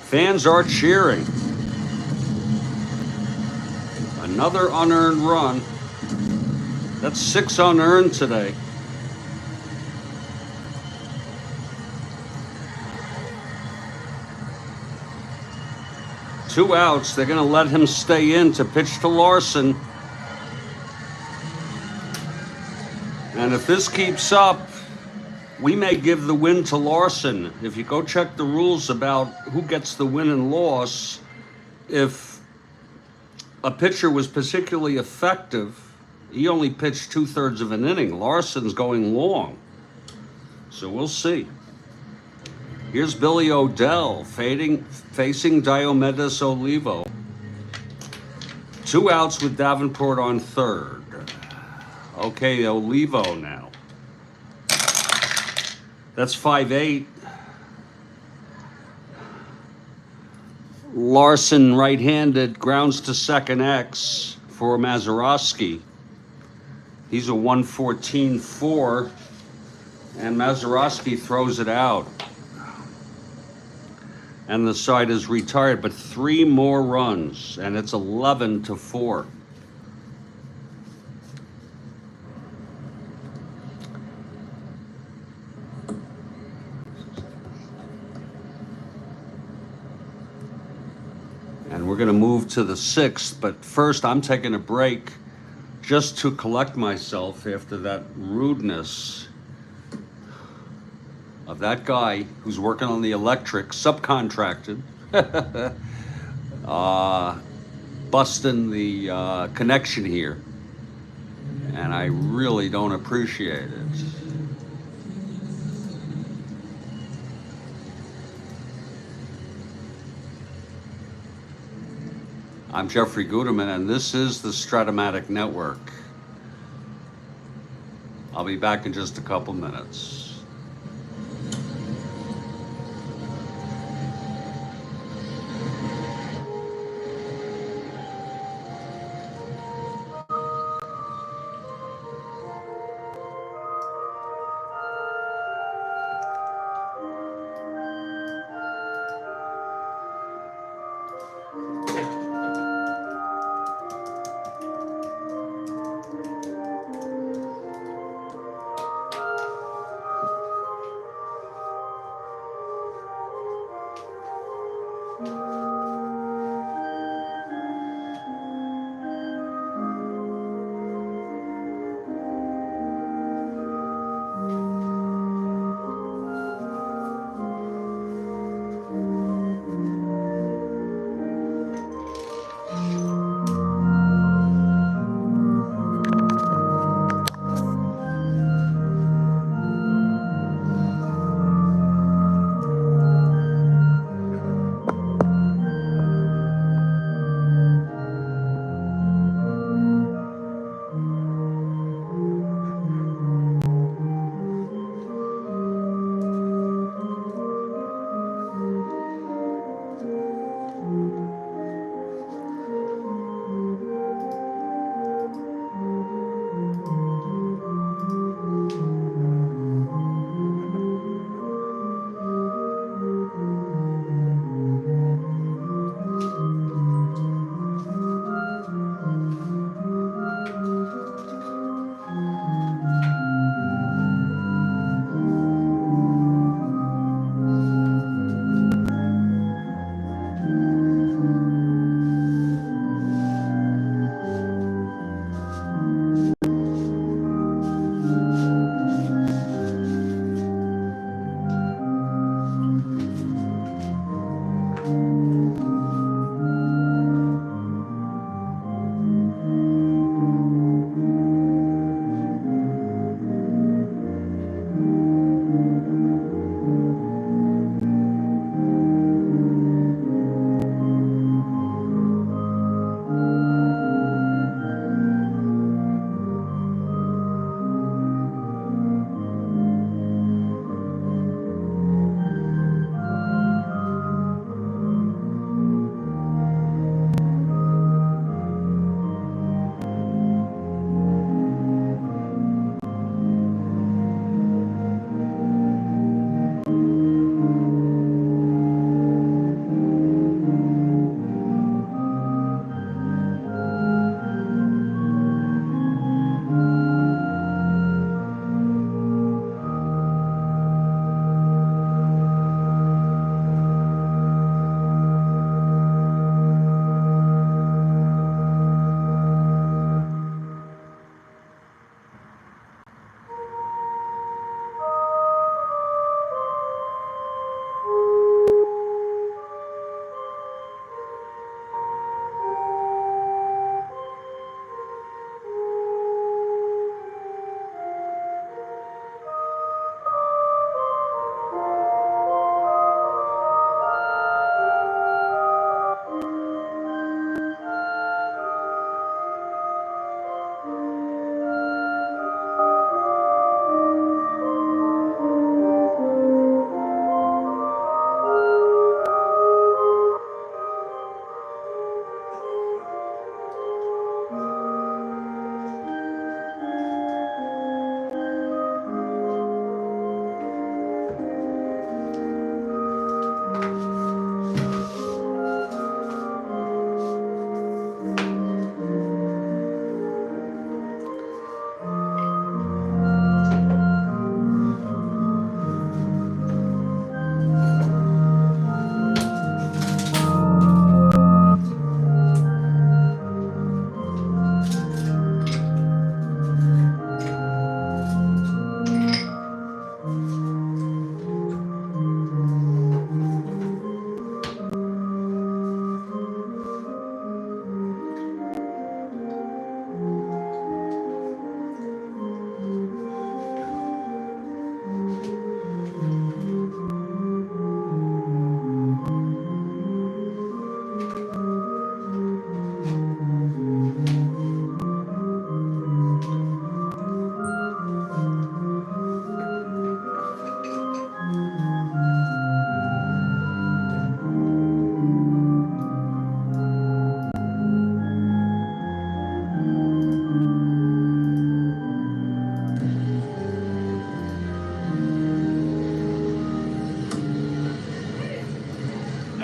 [SPEAKER 1] Fans are cheering. Another unearned run. That's 6 unearned today. 2 outs. They're going to let him stay in to pitch to Larson. And if this keeps up, we may give the win to Larson. If you go check the rules about who gets the win and loss, if a pitcher was particularly effective, he only pitched 2/3 of an inning. Larson's going long. So we'll see. Here's Billy O'Dell facing Diomedes Olivo. 2 outs with Davenport on third. Okay, Olivo now. That's 5-8. Larson right-handed grounds to second X for Mazeroski. He's a 114-4, and Mazeroski throws it out. And the side is retired, but 3 more runs, and it's 11-4. And we're going to move to the 6th, but first I'm taking a break just to collect myself after that rudeness of that guy who's working on the electric, subcontracted, busting the connection here. And I really don't appreciate it. I'm Jeffrey Guterman, and this is the Strat-O-Matic Network. I'll be back in just a couple minutes.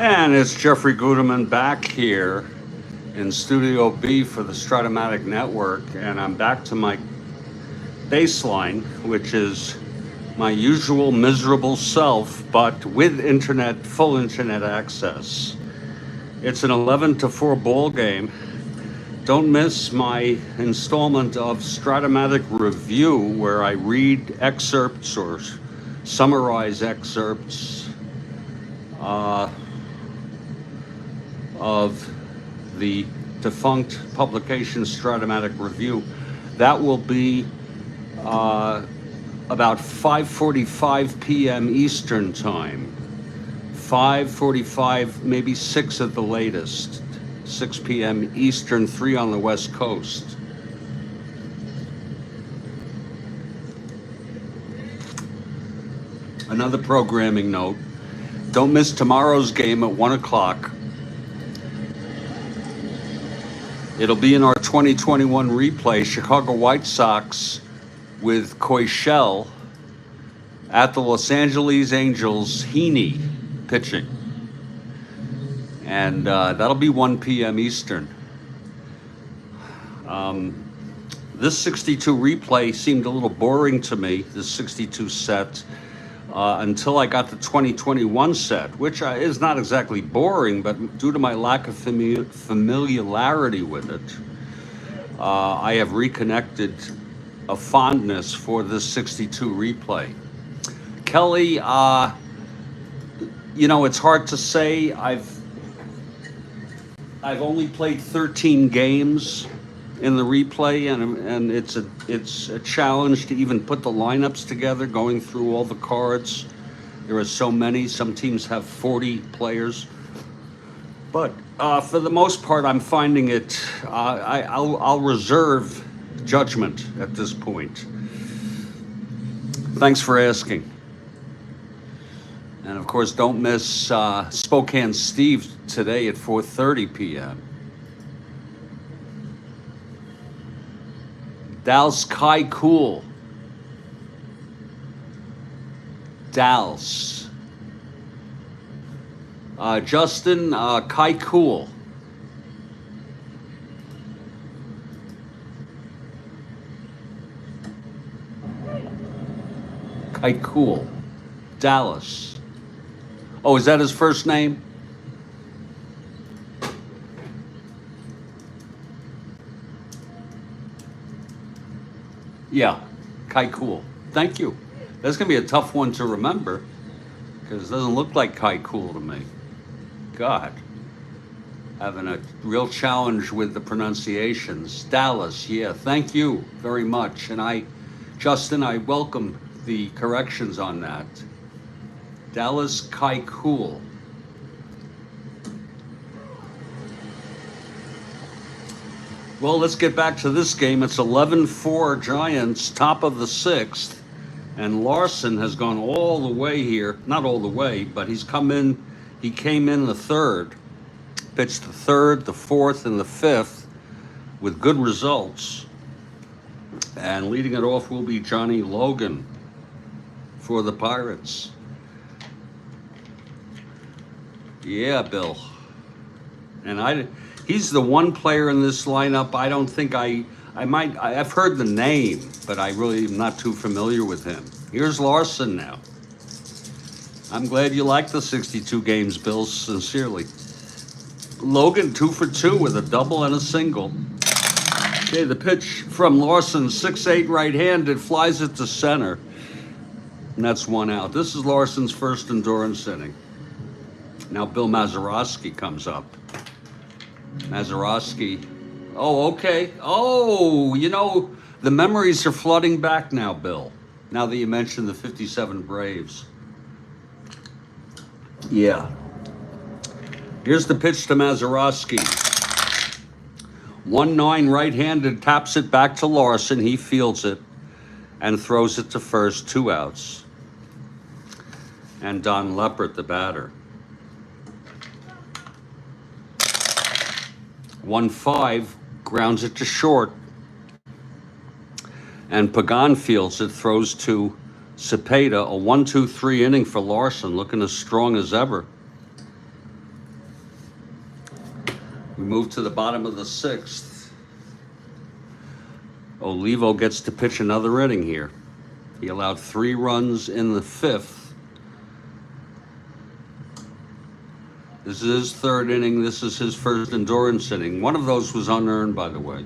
[SPEAKER 1] And it's Jeffrey Guterman back here in Studio B for the Strat-O-Matic network, and I'm back to my baseline, which is my usual miserable self, but with full internet access. It's an 11-4 ball game. Don't miss my installment of Strat-O-Matic Review, where I read excerpts or summarize excerpts of the defunct publication Strat-O-Matic Review. That will be about 5:45 p.m. Eastern time. 5:45, maybe 6 at the latest. 6 p.m. Eastern, 3 on the West Coast. Another programming note: don't miss tomorrow's game at 1 o'clock. It'll be in our 2021 replay, Chicago White Sox with Koichel at the Los Angeles Angels, Heaney pitching. And that'll be 1 p.m. Eastern. This 62 replay seemed a little boring to me, this 62 set, until I got the 2021 set, which is not exactly boring, but due to my lack of familiarity with it, I have reconnected a fondness for this 62 replay. Kelly, it's hard to say. I've only played 13 games in the replay, and it's a challenge to even put the lineups together, going through all the cards. There are so many. Some teams have 40 players, but for the most part, I'm finding it. I'll reserve judgment at this point. Thanks for asking. And of course, don't miss Spokane Steve today at 4:30 p.m. Dal's Kai Cool. Dal's. Justin, Kai Cool. Kai Cool. Dallas. Oh, is that his first name? Yeah, Kai Cool. Thank you. That's going to be a tough one to remember because it doesn't look like Kai Cool to me. God. Having a real challenge with the pronunciations. Dallas, yeah, thank you very much. And Justin, I welcome the corrections on that. Dallas Kai Cool. Well, let's get back to this game. It's 11-4 Giants, top of the 6th. And Larson has gone all the way here. Not all the way, but he came in the 3rd. Pitched the 3rd, the 4th, and the 5th with good results. And leading it off will be Johnny Logan for the Pirates. Yeah, Bill. And he's the one player in this lineup. I don't think I've heard the name, but I really am not too familiar with him. Here's Larson now. I'm glad you like the 62 games, Bill, sincerely. Logan 2 for 2 with a double and a single. Okay, the pitch from Larson, 6'8", right-handed, flies it to center. And that's 1 out. This is Larson's first endurance inning. Now Bill Mazeroski comes up. Mazeroski. Oh, okay. Oh, the memories are flooding back now, Bill. Now that you mentioned the 57 Braves. Yeah. Here's the pitch to Mazeroski. 1-9 right-handed, taps it back to Larson. He fields it and throws it to first, 2 outs. And Don Leppert, the batter. 1-5, grounds it to short. And Pagan fields it, throws to Cepeda. A 1-2-3 inning for Larson, looking as strong as ever. We move to the bottom of the 6th. Olivo gets to pitch another inning here. He allowed 3 runs in the 5th. This is his 3rd inning. This is his first endurance inning. One of those was unearned, by the way.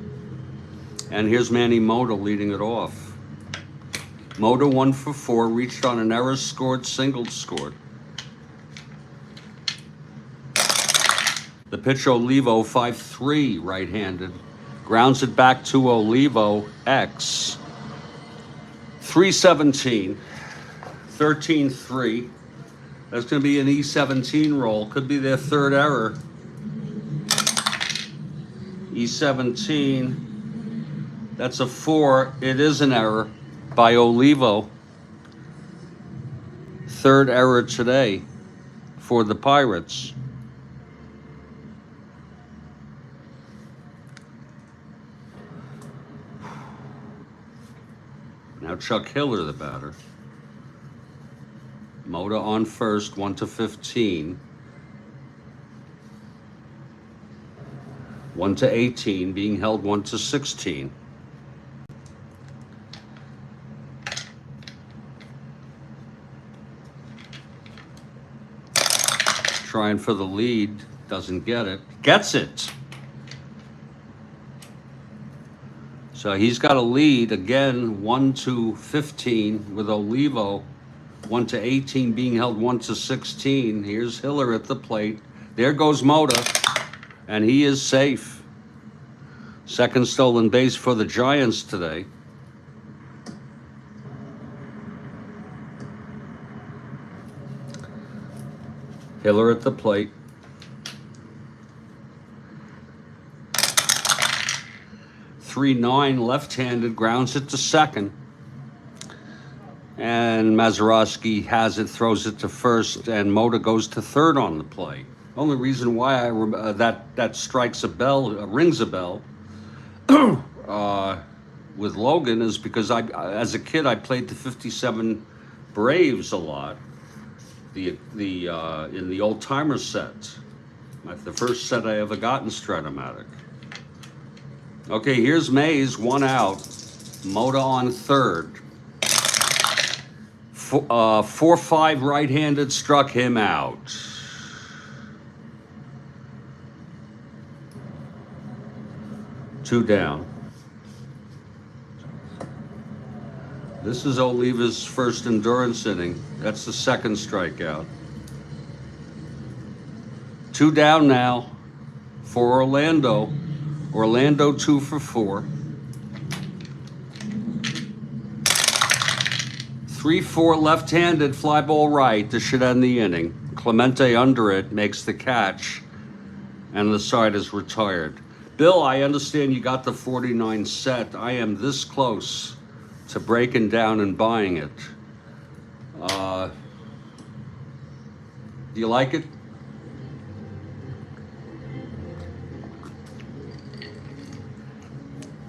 [SPEAKER 1] And here's Manny Mota leading it off. Mota 1 for 4, reached on an error, scored, singled, scored. The pitch, Olivo, 5-3, right-handed. Grounds it back to Olivo, X. 3-17, 13-3. That's going to be an E17 roll. Could be their 3rd error. E17, that's a 4. It is an error by Olivo. 3rd error today for the Pirates. Now Chuck Hiller, the batter. Mota on first, 1-15. 1-18, being held 1-16. Trying for the lead, doesn't get it. Gets it. So he's got a lead again, 1-15 with Olivo, 1-18 being held 1-16. Here's Hiller at the plate. There goes Mota, and he is safe. 2nd stolen base for the Giants today. Hiller at the plate. 3-9, left-handed, grounds it to 2nd. And Mazeroski has it, throws it to 1st, and Mota goes to 3rd on the play. Only reason why that strikes a bell, rings a bell, with Logan is because as a kid, I played the 57 Braves a lot. In the old timer set, the first set I ever got in Strat-O-Matic. Okay, here's Mays, 1 out. Mota on 3rd. 4-5 right-handed, struck him out. Two down. This is Oliva's first endurance inning. That's the 2nd strikeout. 2 down now for Orlando. Orlando 2 for 4. 3-4 left-handed, fly ball right. This should end the inning. Clemente under it, makes the catch, and the side is retired. Bill, I understand you got the 49 set. I am this close to breaking down and buying it. Do you like it?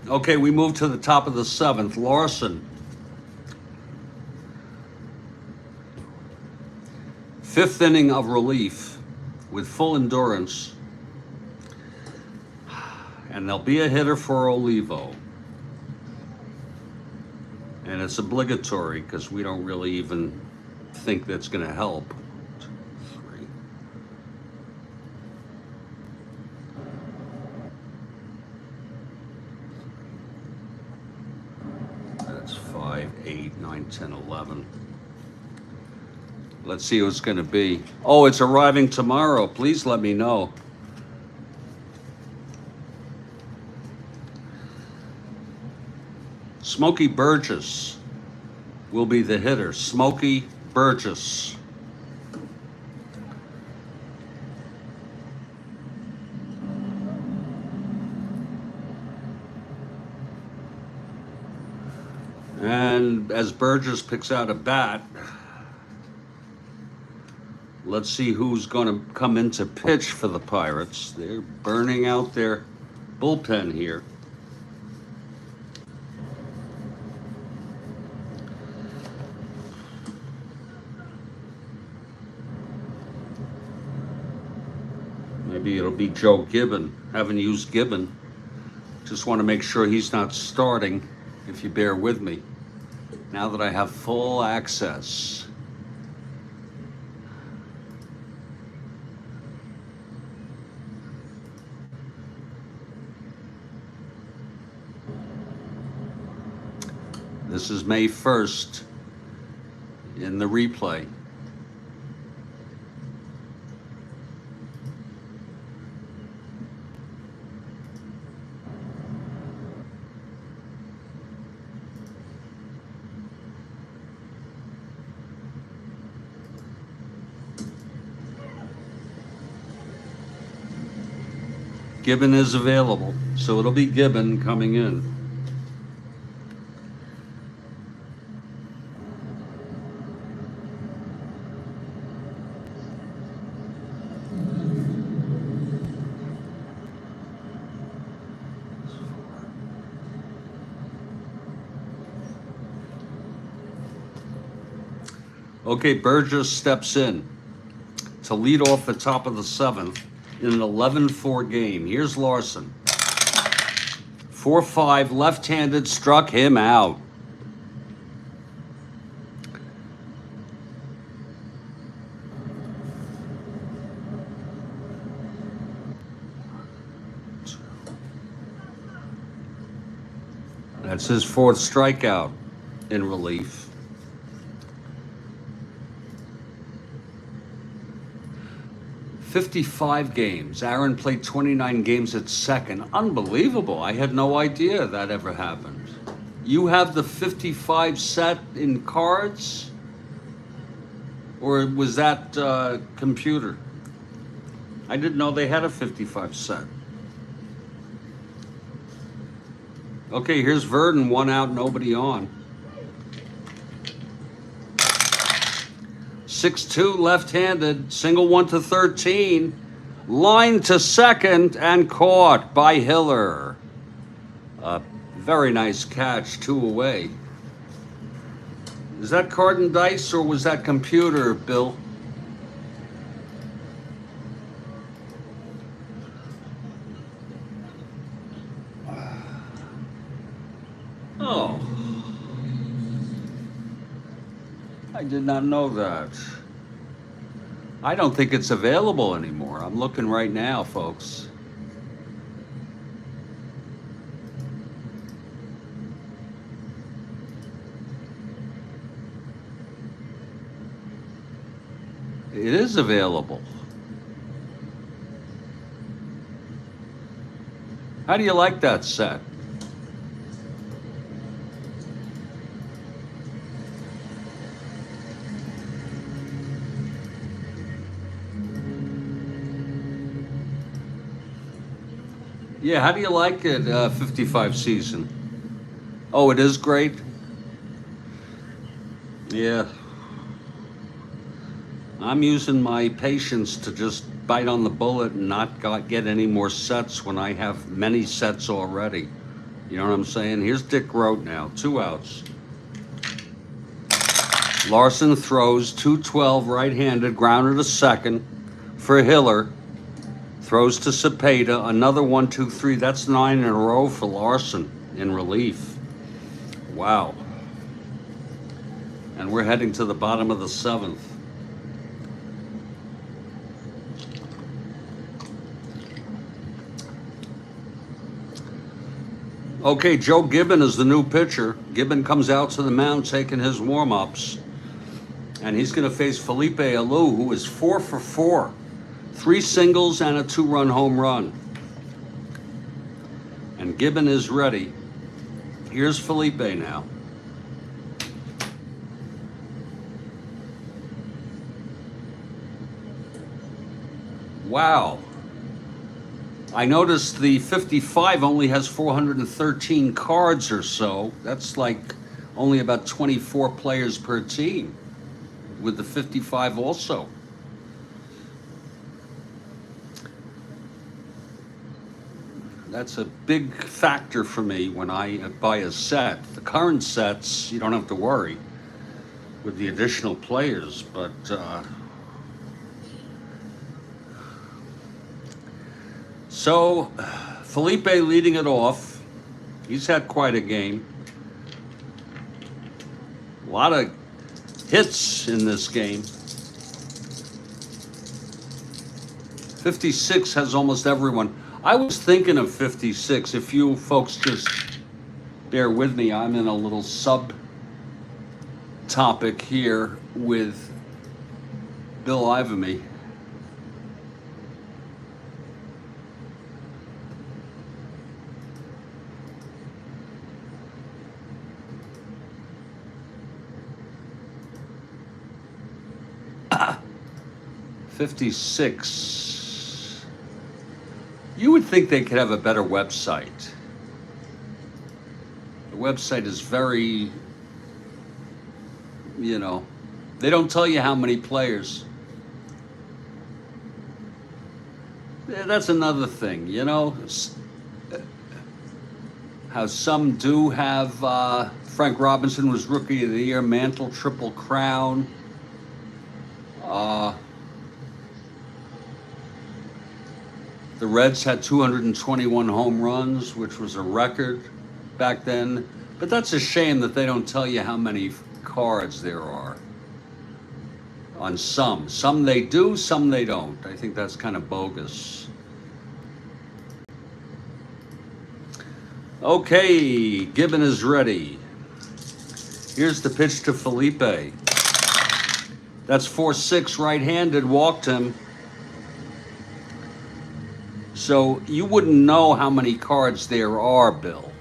[SPEAKER 1] Okay, we move to the top of the 7th. Larson. 5th inning of relief with full endurance. And there'll be a hitter for Olivo. And it's obligatory because we don't really even think that's going to help. 2, 3. That's 5, 8, 9, 10, 11. Let's see who it's going to be. Oh, it's arriving tomorrow. Please let me know. Smokey Burgess will be the hitter. Smokey Burgess. And as Burgess picks out a bat, let's see who's going to come into pitch for the Pirates. They're burning out their bullpen here. Maybe it'll be Joe Gibbon. Haven't used Gibbon. Just want to make sure he's not starting, if you bear with me. Now that I have full access. This is May 1st in the replay. Gibbon is available, so it'll be Gibbon coming in. Okay, Burgess steps in to lead off the top of the 7th in an 11-4 game. Here's Larson. 4-5, left-handed, struck him out. That's his 4th strikeout in relief. 55 games. Aaron played 29 games at second. Unbelievable. I had no idea that ever happened. You have the 55 set in cards? Or was that computer? I didn't know they had a 55 set. Okay, here's Verdon, 1 out, nobody on. 6-2, left-handed, single 1 to 13, line to second, and caught by Hiller. Very nice catch, 2 away. Is that card and dice, or was that computer, Bill? Oh. I did not know that. I don't think it's available anymore. I'm looking right now, folks. It is available. How do you like that set? Yeah, how do you like it, 55 season? Oh, it is great? Yeah. I'm using my patience to just bite on the bullet and not get any more sets when I have many sets already. You know what I'm saying? Here's Dick Rote now, 2 outs. Larson throws, 2-12, right-handed, grounded to second for Hiller. Throws to Cepeda, another 1-2-3. That's 9 in a row for Larson in relief. Wow. And we're heading to the bottom of the 7th. Okay, Joe Gibbon is the new pitcher. Gibbon comes out to the mound taking his warm-ups. And he's going to face Felipe Alou, who is 4 for 4. 3 singles and a 2-run home run. And Gibbon is ready. Here's Felipe now. Wow. I noticed the 55 only has 413 cards or so. That's like only about 24 players per team with the 55 also. That's a big factor for me when I buy a set. The current sets, you don't have to worry with the additional players, but So, Felipe leading it off. He's had quite a game. A lot of hits in this game. 56 has almost everyone. I was thinking of 56. If you folks just bear with me, I'm in a little sub-topic here with Bill Ivamy. Ah, 56. You would think they could have a better website. The website is very, they don't tell you how many players. Yeah, that's another thing, how some do have, Frank Robinson was Rookie of the Year, Mantle, Triple Crown. The Reds had 221 home runs, which was a record back then. But that's a shame that they don't tell you how many cards there are on some. Some they do, some they don't. I think that's kind of bogus. Okay, Gibbon is ready. Here's the pitch to Felipe. That's 4-6 right-handed, walked him. So you wouldn't know how many cards there are, Bill.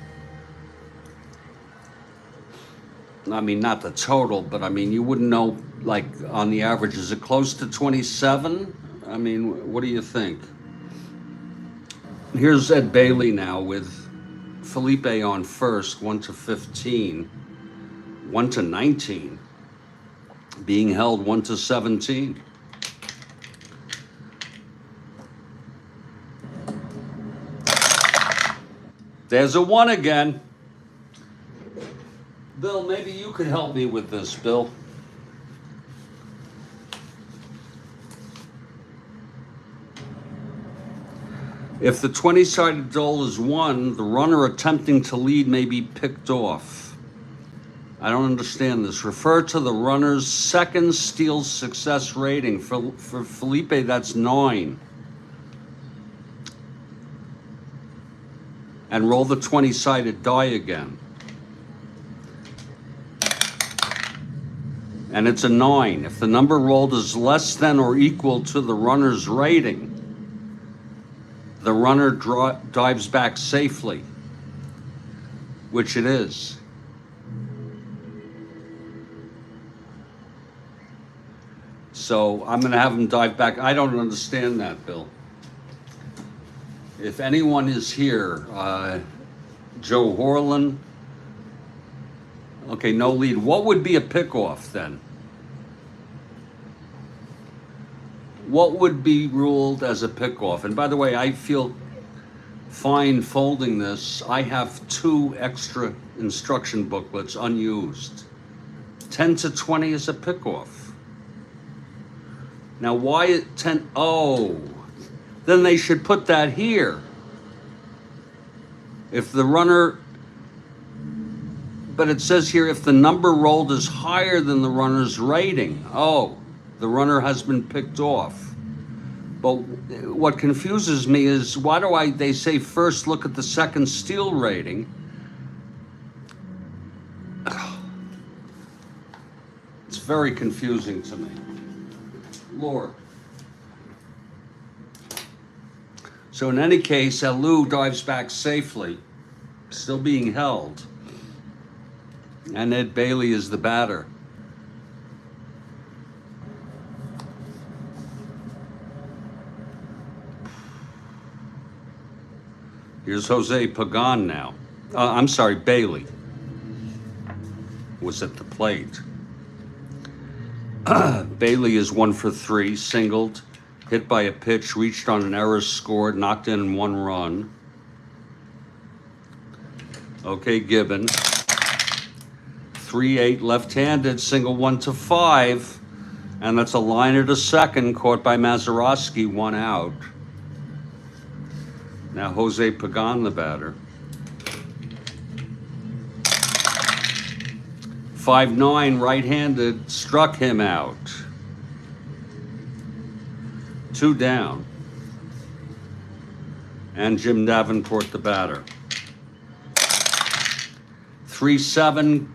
[SPEAKER 1] I mean, not the total, but I mean, you wouldn't know, like, on the average, is it close to 27? I mean, what do you think? Here's Ed Bailey now with Felipe on first, 1-15, 1-19, being held 1-17. There's a 1 again. Bill, maybe you could help me with this, Bill. If the 20-sided doll is 1, the runner attempting to lead may be picked off. I don't understand this. Refer to the runner's second steal success rating. For Felipe, that's 9. And roll the 20-sided die again. And it's a 9. If the number rolled is less than or equal to the runner's rating, the runner dives back safely, which it is. So I'm going to have him dive back. I don't understand that, Bill. If anyone is here, Joe Horlin. Okay, no lead. What would be a pickoff then? What would be ruled as a pickoff? And by the way, I feel fine folding this. I have 2 extra instruction booklets unused. 10-20 is a pickoff. Now why 10? Oh, then they should put that here. If the runner, but it says here if the number rolled is higher than the runner's rating. Oh, the runner has been picked off. But what confuses me is why do they say first look at the second steal rating? It's very confusing to me. Lord. So in any case, Alou dives back safely, still being held. And Ed Bailey is the batter. Here's Jose Pagan now. I'm sorry, Bailey was at the plate. Bailey is 1 for 3, singled, hit by a pitch, reached on an error, scored, knocked in 1 run. Okay, Gibbon. 3-8 left-handed, single 1-5, and that's a liner to second, caught by Mazeroski, 1 out. Now Jose Pagan, the batter. 5'9", right-handed, struck him out. 2 down. And Jim Davenport, the batter. 3-7,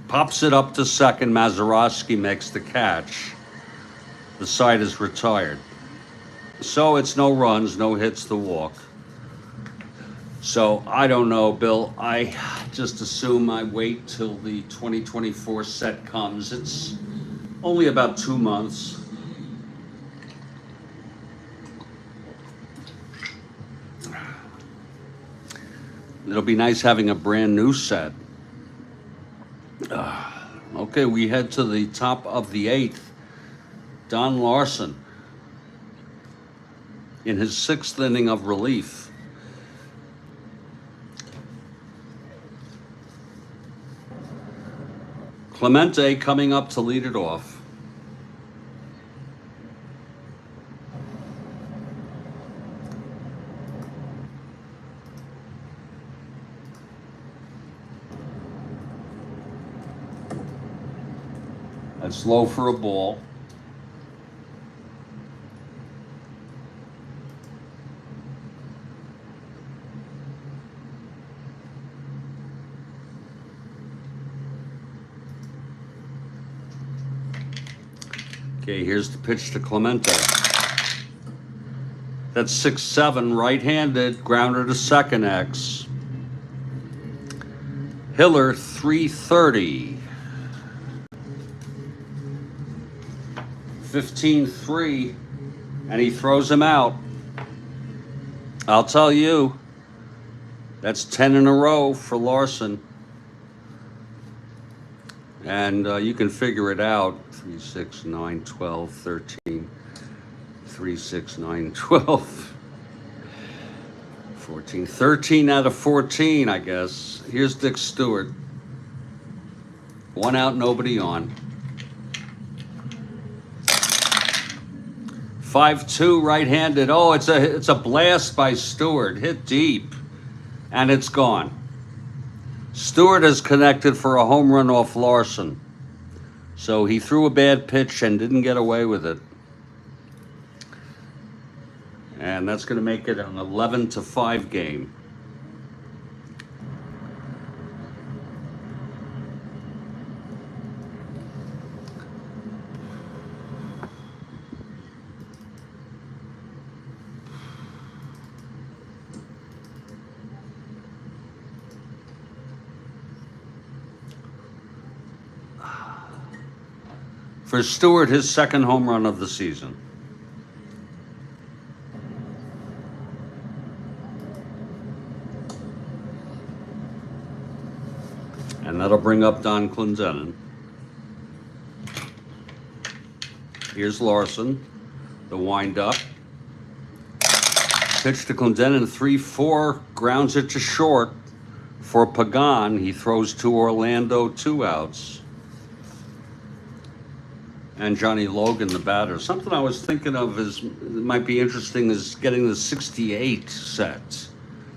[SPEAKER 1] pops it up to second. Mazeroski makes the catch. The side is retired. So it's no runs, no hits, the walk. So I don't know, Bill. I just assume I wait till the 2024 set comes. It's only about 2 months. It'll be nice having a brand new set. Okay, we head to the top of the 8th. Don Larson in his 6th inning of relief. Clemente coming up to lead it off. That's low for a ball. Okay, here's the pitch to Clemente. That's 6-7, right-handed, grounder to second X. Hiller, 330. 15-3, and he throws him out. I'll tell you, that's 10 in a row for Larson. And you can figure it out. 3, 6, 9, 12, 13. 3, 6, 9, 12. 14. 13 out of 14, I guess. Here's Dick Stewart. 1 out, nobody on. 5-2, right-handed. Oh, it's a blast by Stewart. Hit deep, and it's gone. Stewart has connected for a home run off Larson. So he threw a bad pitch and didn't get away with it. And that's going to make it an 11-5 game. For Stewart, his 2nd home run of the season. And that'll bring up Don Clendenin. Here's Larson, the wind-up. Pitch to Clendenin, 3-4, grounds it to short. For Pagan, he throws to Orlando, 2 outs. And Johnny Logan, the batter. Something I was thinking of might be interesting is getting the 68 set,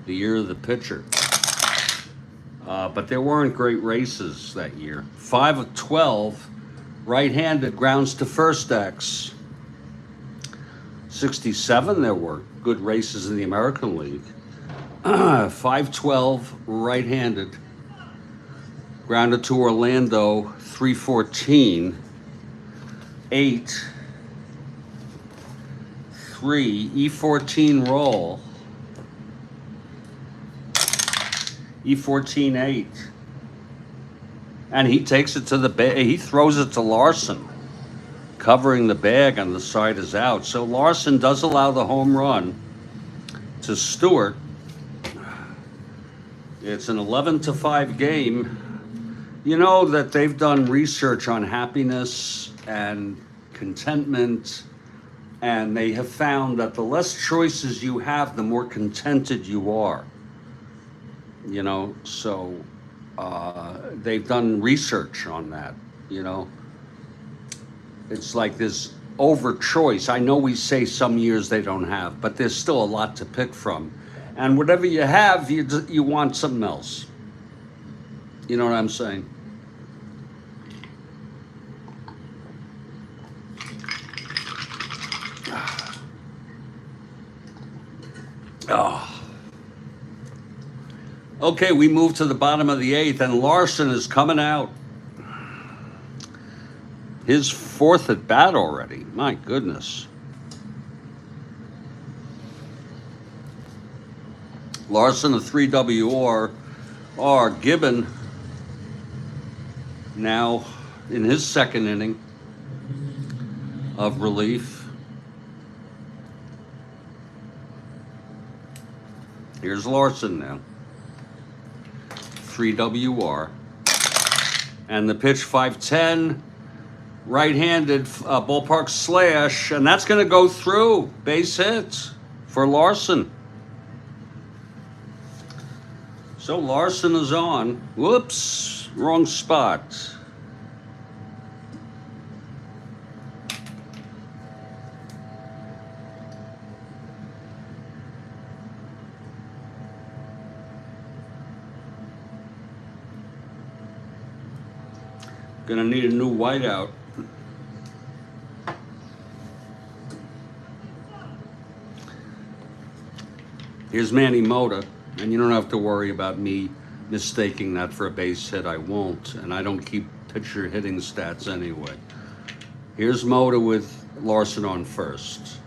[SPEAKER 1] the year of the pitcher. But there weren't great races that year. 5 of 12, right-handed, grounds to first X. 67, there were good races in the American League. 5-12, right-handed, grounded to Orlando, 3-14. 8, 3, E14 roll, E14 8, and he takes it to the bag. He throws it to Larson, covering the bag, and the side is out. So Larson does allow the home run to Stewart. It's an 11-5 game. You know that they've done research on happiness and contentment, and they have found that the less choices you have, the more contented you are. You know, so they've done research on that, you know. It's like this over choice. I know we say some years they don't have, but there's still a lot to pick from. And whatever you have, you want something else. You know what I'm saying? Oh. Okay, we move to the bottom of the 8th, and Larson is coming out. His 4th at bat already. My goodness. Larson, a 3 WR. Gibbon now in his 2nd inning of relief. Here's Larson now. 3 WR. And the pitch 5-10. Right-handed ballpark slash, and that's going to go through. Base hit for Larson. So Larson is on. Whoops, wrong spot. Gonna need a new whiteout. Here's Manny Mota, and you don't have to worry about me mistaking that for a base hit. I won't, and I don't keep pitcher hitting stats anyway. Here's Mota with Larson on first.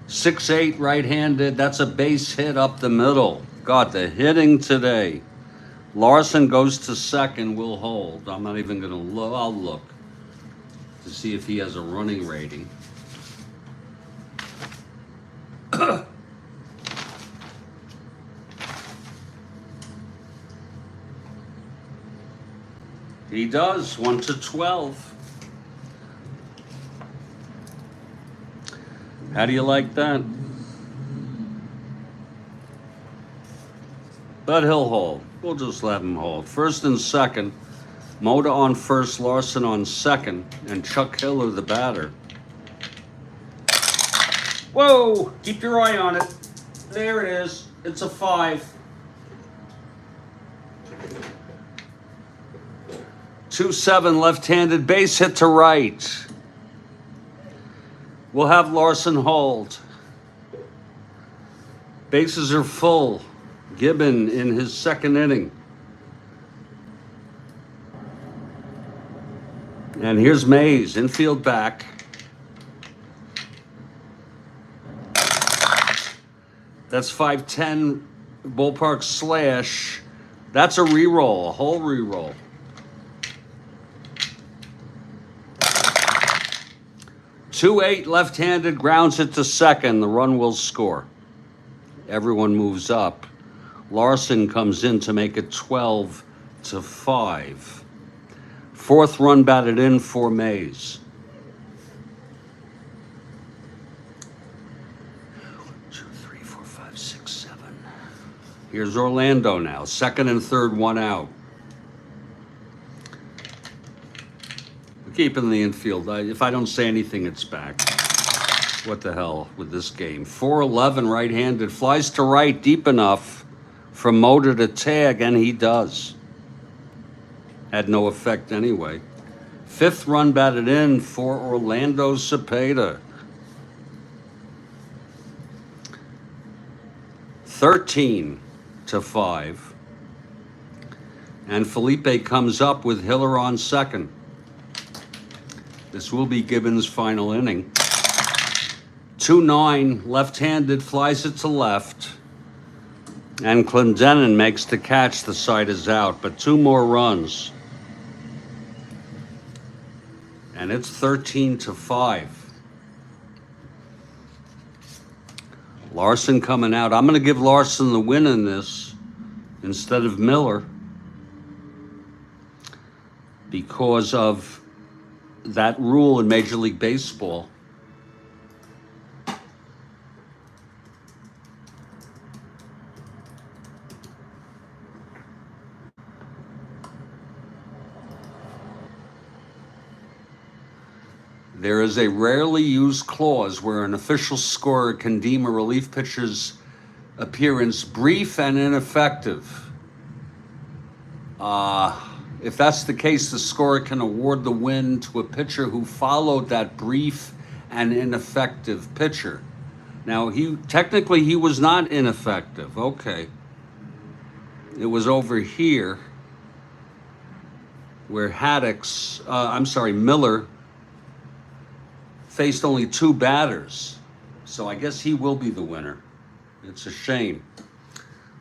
[SPEAKER 1] 6-8 right-handed, that's a base hit up the middle. God, the hitting today. Larson goes to second, will hold. I'm not even gonna look, I'll look to see if he has a running rating. He does, 1-12. How do you like that? But he'll hold. We'll just let him hold. First and second. Mota on first, Larson on second, and Chuck Hiller the batter. Whoa! Keep your eye on it. There it is. It's a 5. 2-7 left-handed base hit to right. We'll have Larson hold. Bases are full. Gibbon in his 2nd inning. And here's Mays, infield back. That's 5-10 ballpark slash. That's a reroll, a whole reroll. 2-8 left-handed, grounds it to second. The run will score. Everyone moves up. Larson comes in to make it 12-5. 4th run batted in for Mays. 1, 2, 3, 4, 5, 6, 7. Here's Orlando now. 2nd and 3rd, 1 out. Keeping the infield. If I don't say anything, it's back. What the hell with this game? 4-11 right-handed. Flies to right deep enough for Mota to tag, and he does. Had no effect anyway. 5th run batted in for Orlando Cepeda. 13-5. And Felipe comes up with Hiller on second. This will be Gibbons' final inning. 2-9, left-handed, flies it to left. And Clendenin makes the catch. The side is out, but 2 more runs. And it's 13-5. Larson coming out. I'm going to give Larson the win in this instead of Miller because of that rule in Major League Baseball. There is a rarely used clause where an official scorer can deem a relief pitcher's appearance brief and ineffective. If that's the case, the scorer can award the win to a pitcher who followed that brief and ineffective pitcher. Now, technically he was not ineffective. Okay. It was over here where Miller faced only 2 batters. So I guess he will be the winner. It's a shame.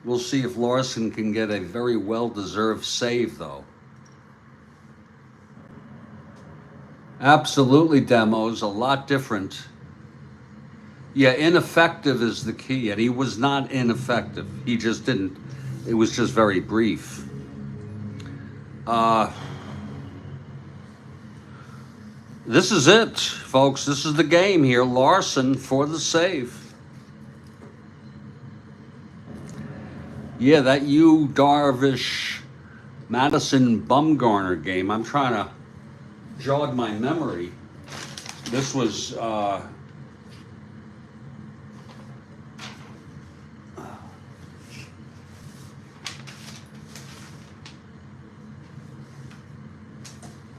[SPEAKER 1] We'll see if Larson can get a very well-deserved save, though. Absolutely, demos, a lot different. Yeah, ineffective is the key, and he was not ineffective. He just didn't, it was just very brief. This is it, folks. This is the game here. Larson for the save. Yeah, that Yu Darvish Madison Bumgarner game. I'm trying to jog my memory. This was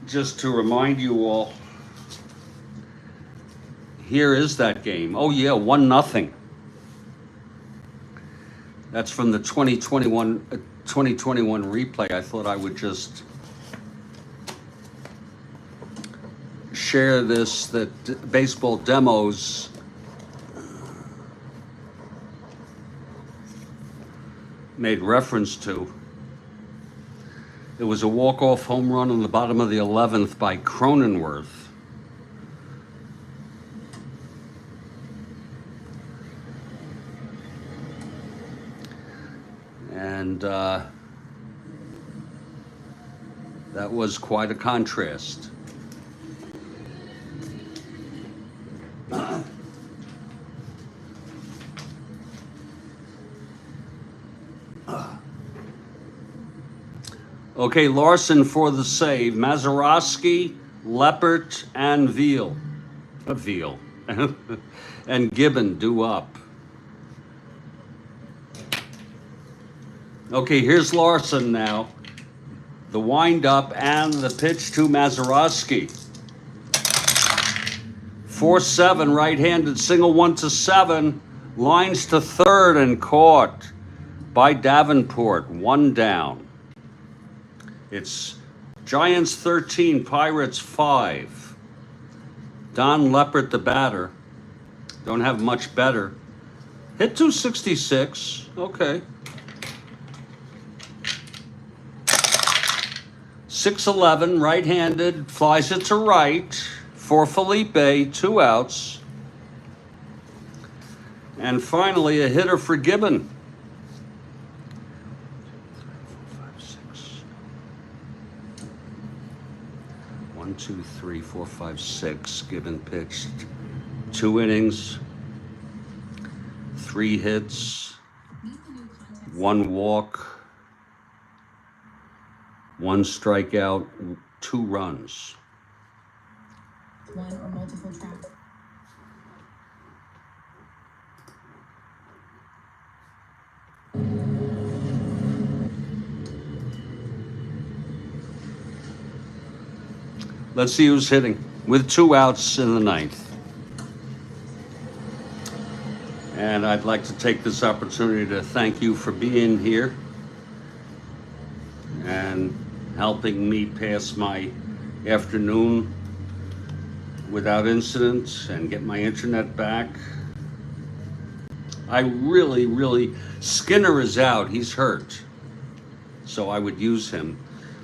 [SPEAKER 1] just to remind you all. Here is that game. Oh yeah, 1-0. That's from the 2021 replay. I thought I would just share this, that baseball demos made reference to. It was a walk-off home run on the bottom of the 11th by Cronenworth. And that was quite a contrast. Okay, Larson for the save. Mazeroski, Leppert, and Veale. Veale. And Gibbon due up. Okay, here's Larson now. The wind-up and the pitch to Mazeroski. 4-7, right-handed single, 1-7. Lines to third and caught by Davenport. 1 down. It's Giants 13, Pirates 5. Don Leppert, the batter. Don't have much better. Hit 266. Okay. 6-11, right-handed, flies it to right for Felipe, 2 outs. And finally, a hitter for Gibbon. 1, 2, 3, 4, 5, 6. Gibbon pitched 2 innings, 3 hits, 1 walk, 1 strikeout, 2 runs.
[SPEAKER 2] 1 or multiple tracks.
[SPEAKER 1] Let's see who's hitting with 2 outs in the 9th. And I'd like to take this opportunity to thank you for being here and helping me pass my afternoon without incident and get my internet back. I really, Skinner is out, he's hurt. So I would use him,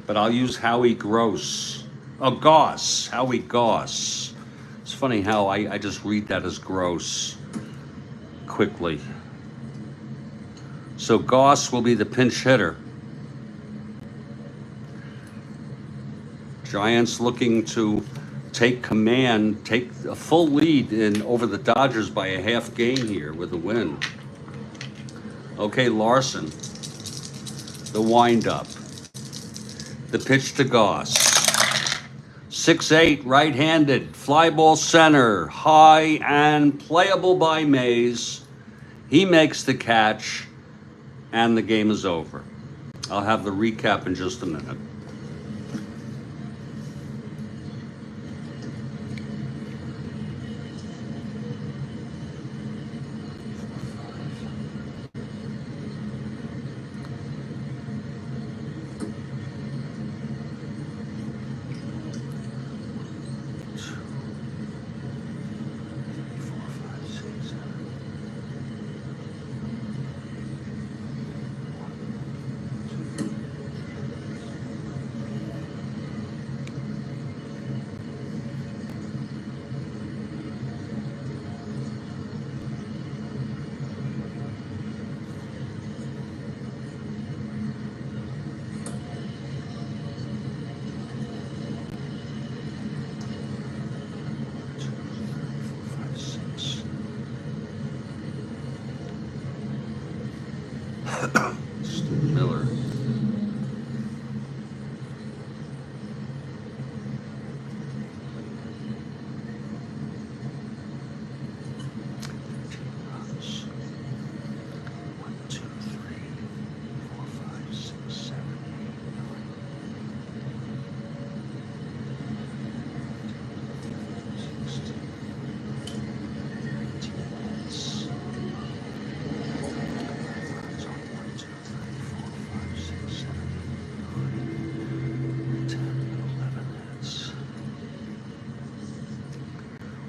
[SPEAKER 1] but I'll use Howie Gross. Oh, Goss, Howie Goss. It's funny how I just read that as gross quickly. So Goss will be the pinch hitter. Giants looking to take command, take a full lead over the Dodgers by a half game here with a win. Okay, Larson, the windup, the pitch to Goss. 6-8, right-handed, fly ball center, high and playable by Mays. He makes the catch, and the game is over. I'll have the recap in just a minute. Miller.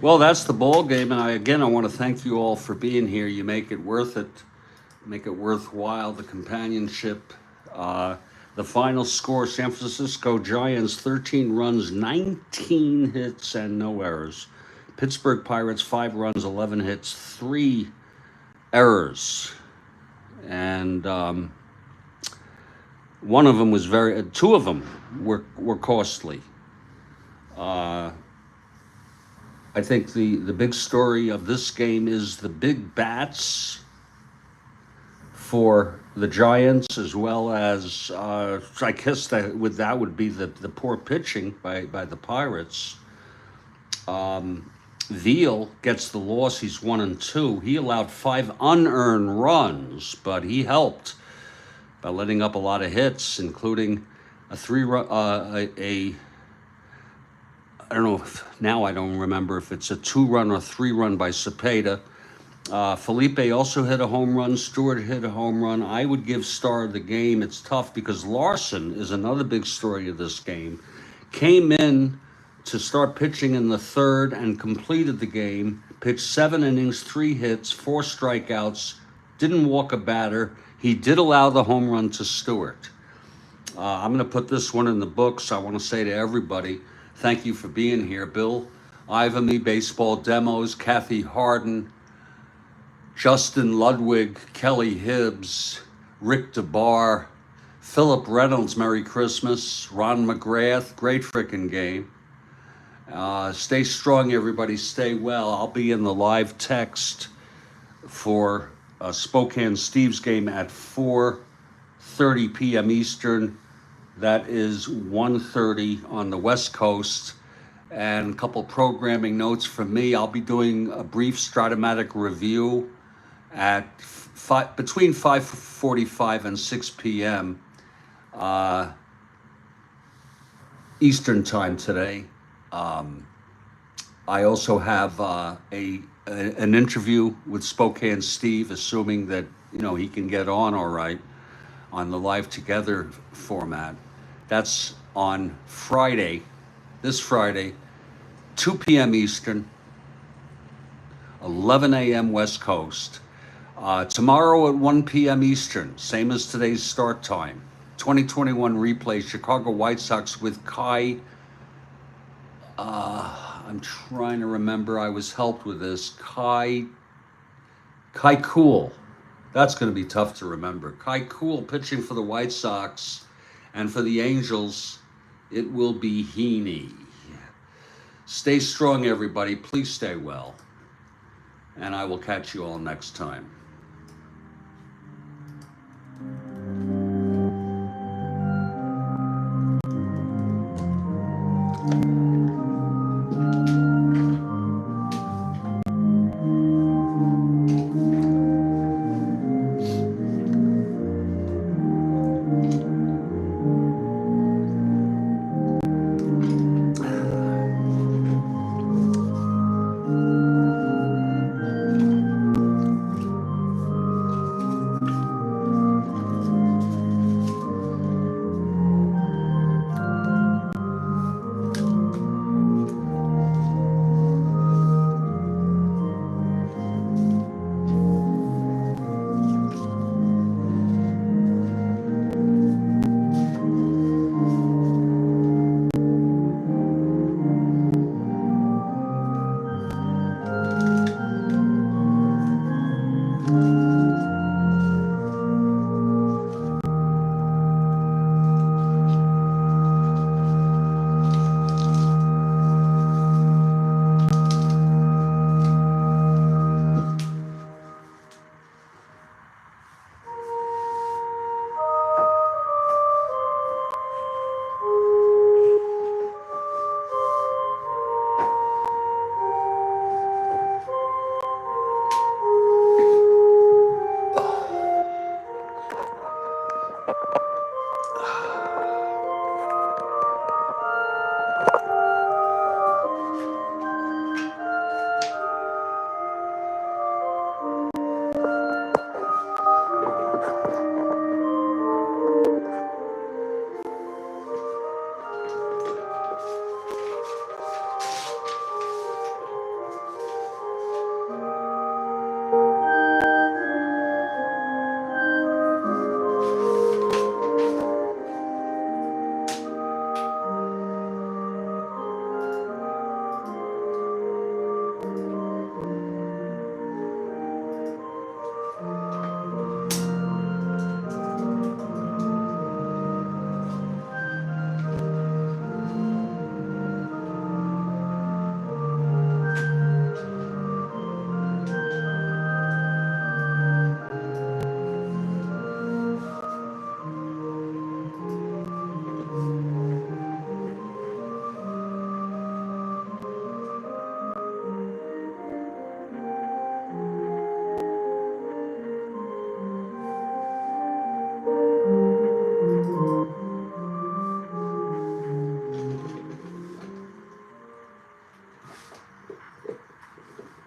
[SPEAKER 1] Well, that's the ball game, and I want to thank you all for being here. You make it worth it, make it worthwhile. The companionship. The final score: San Francisco Giants 13 runs, 19 hits, and no errors. Pittsburgh Pirates 5 runs, 11 hits, 3 errors, and one of them was two of them were costly. I think the big story of this game is the big bats for the Giants, as well as I guess that would be the poor pitching by the Pirates. Veale gets the loss. He's 1-2. He allowed 5 unearned runs, but he helped by letting up a lot of hits, including a 3-run I don't know now I don't remember if it's a 2-run or 3-run by Cepeda. Felipe also hit a home run. Stewart hit a home run. I would give star of the game. It's tough because Larson is another big story of this game. Came in to start pitching in the third and completed the game. Pitched 7 innings, 3 hits, 4 strikeouts. Didn't walk a batter. He did allow the home run to Stewart. I'm going to put this one in the books. I want to say to everybody, thank you for being here. Bill Ivamy, Baseball Demos, Kathy Harden, Justin Ludwig, Kelly Hibbs, Rick DeBar, Philip Reynolds, Merry Christmas, Ron McGrath, great frickin' game. Stay strong, everybody. Stay well. I'll be in the live text for Spokane Steve's game at 4:30 p.m. Eastern. That is 1:30 on the West Coast. And a couple programming notes from me. I'll be doing a brief Strat-O-Matic review at between 5:45 and 6 p.m. Eastern time today. I also have an interview with Spokane Steve, assuming that he can get on all right on the Live Together format. That's on Friday, this Friday, 2 p.m. Eastern, 11 a.m. West Coast. Tomorrow at 1 p.m. Eastern, same as today's start time. 2021 replay, Chicago White Sox with Kai. I'm trying to remember. I was helped with this. Kai Cool. That's going to be tough to remember. Kai Cool pitching for the White Sox, and for the Angels, it will be Heaney. Stay strong, everybody. Please stay well. And I will catch you all next time.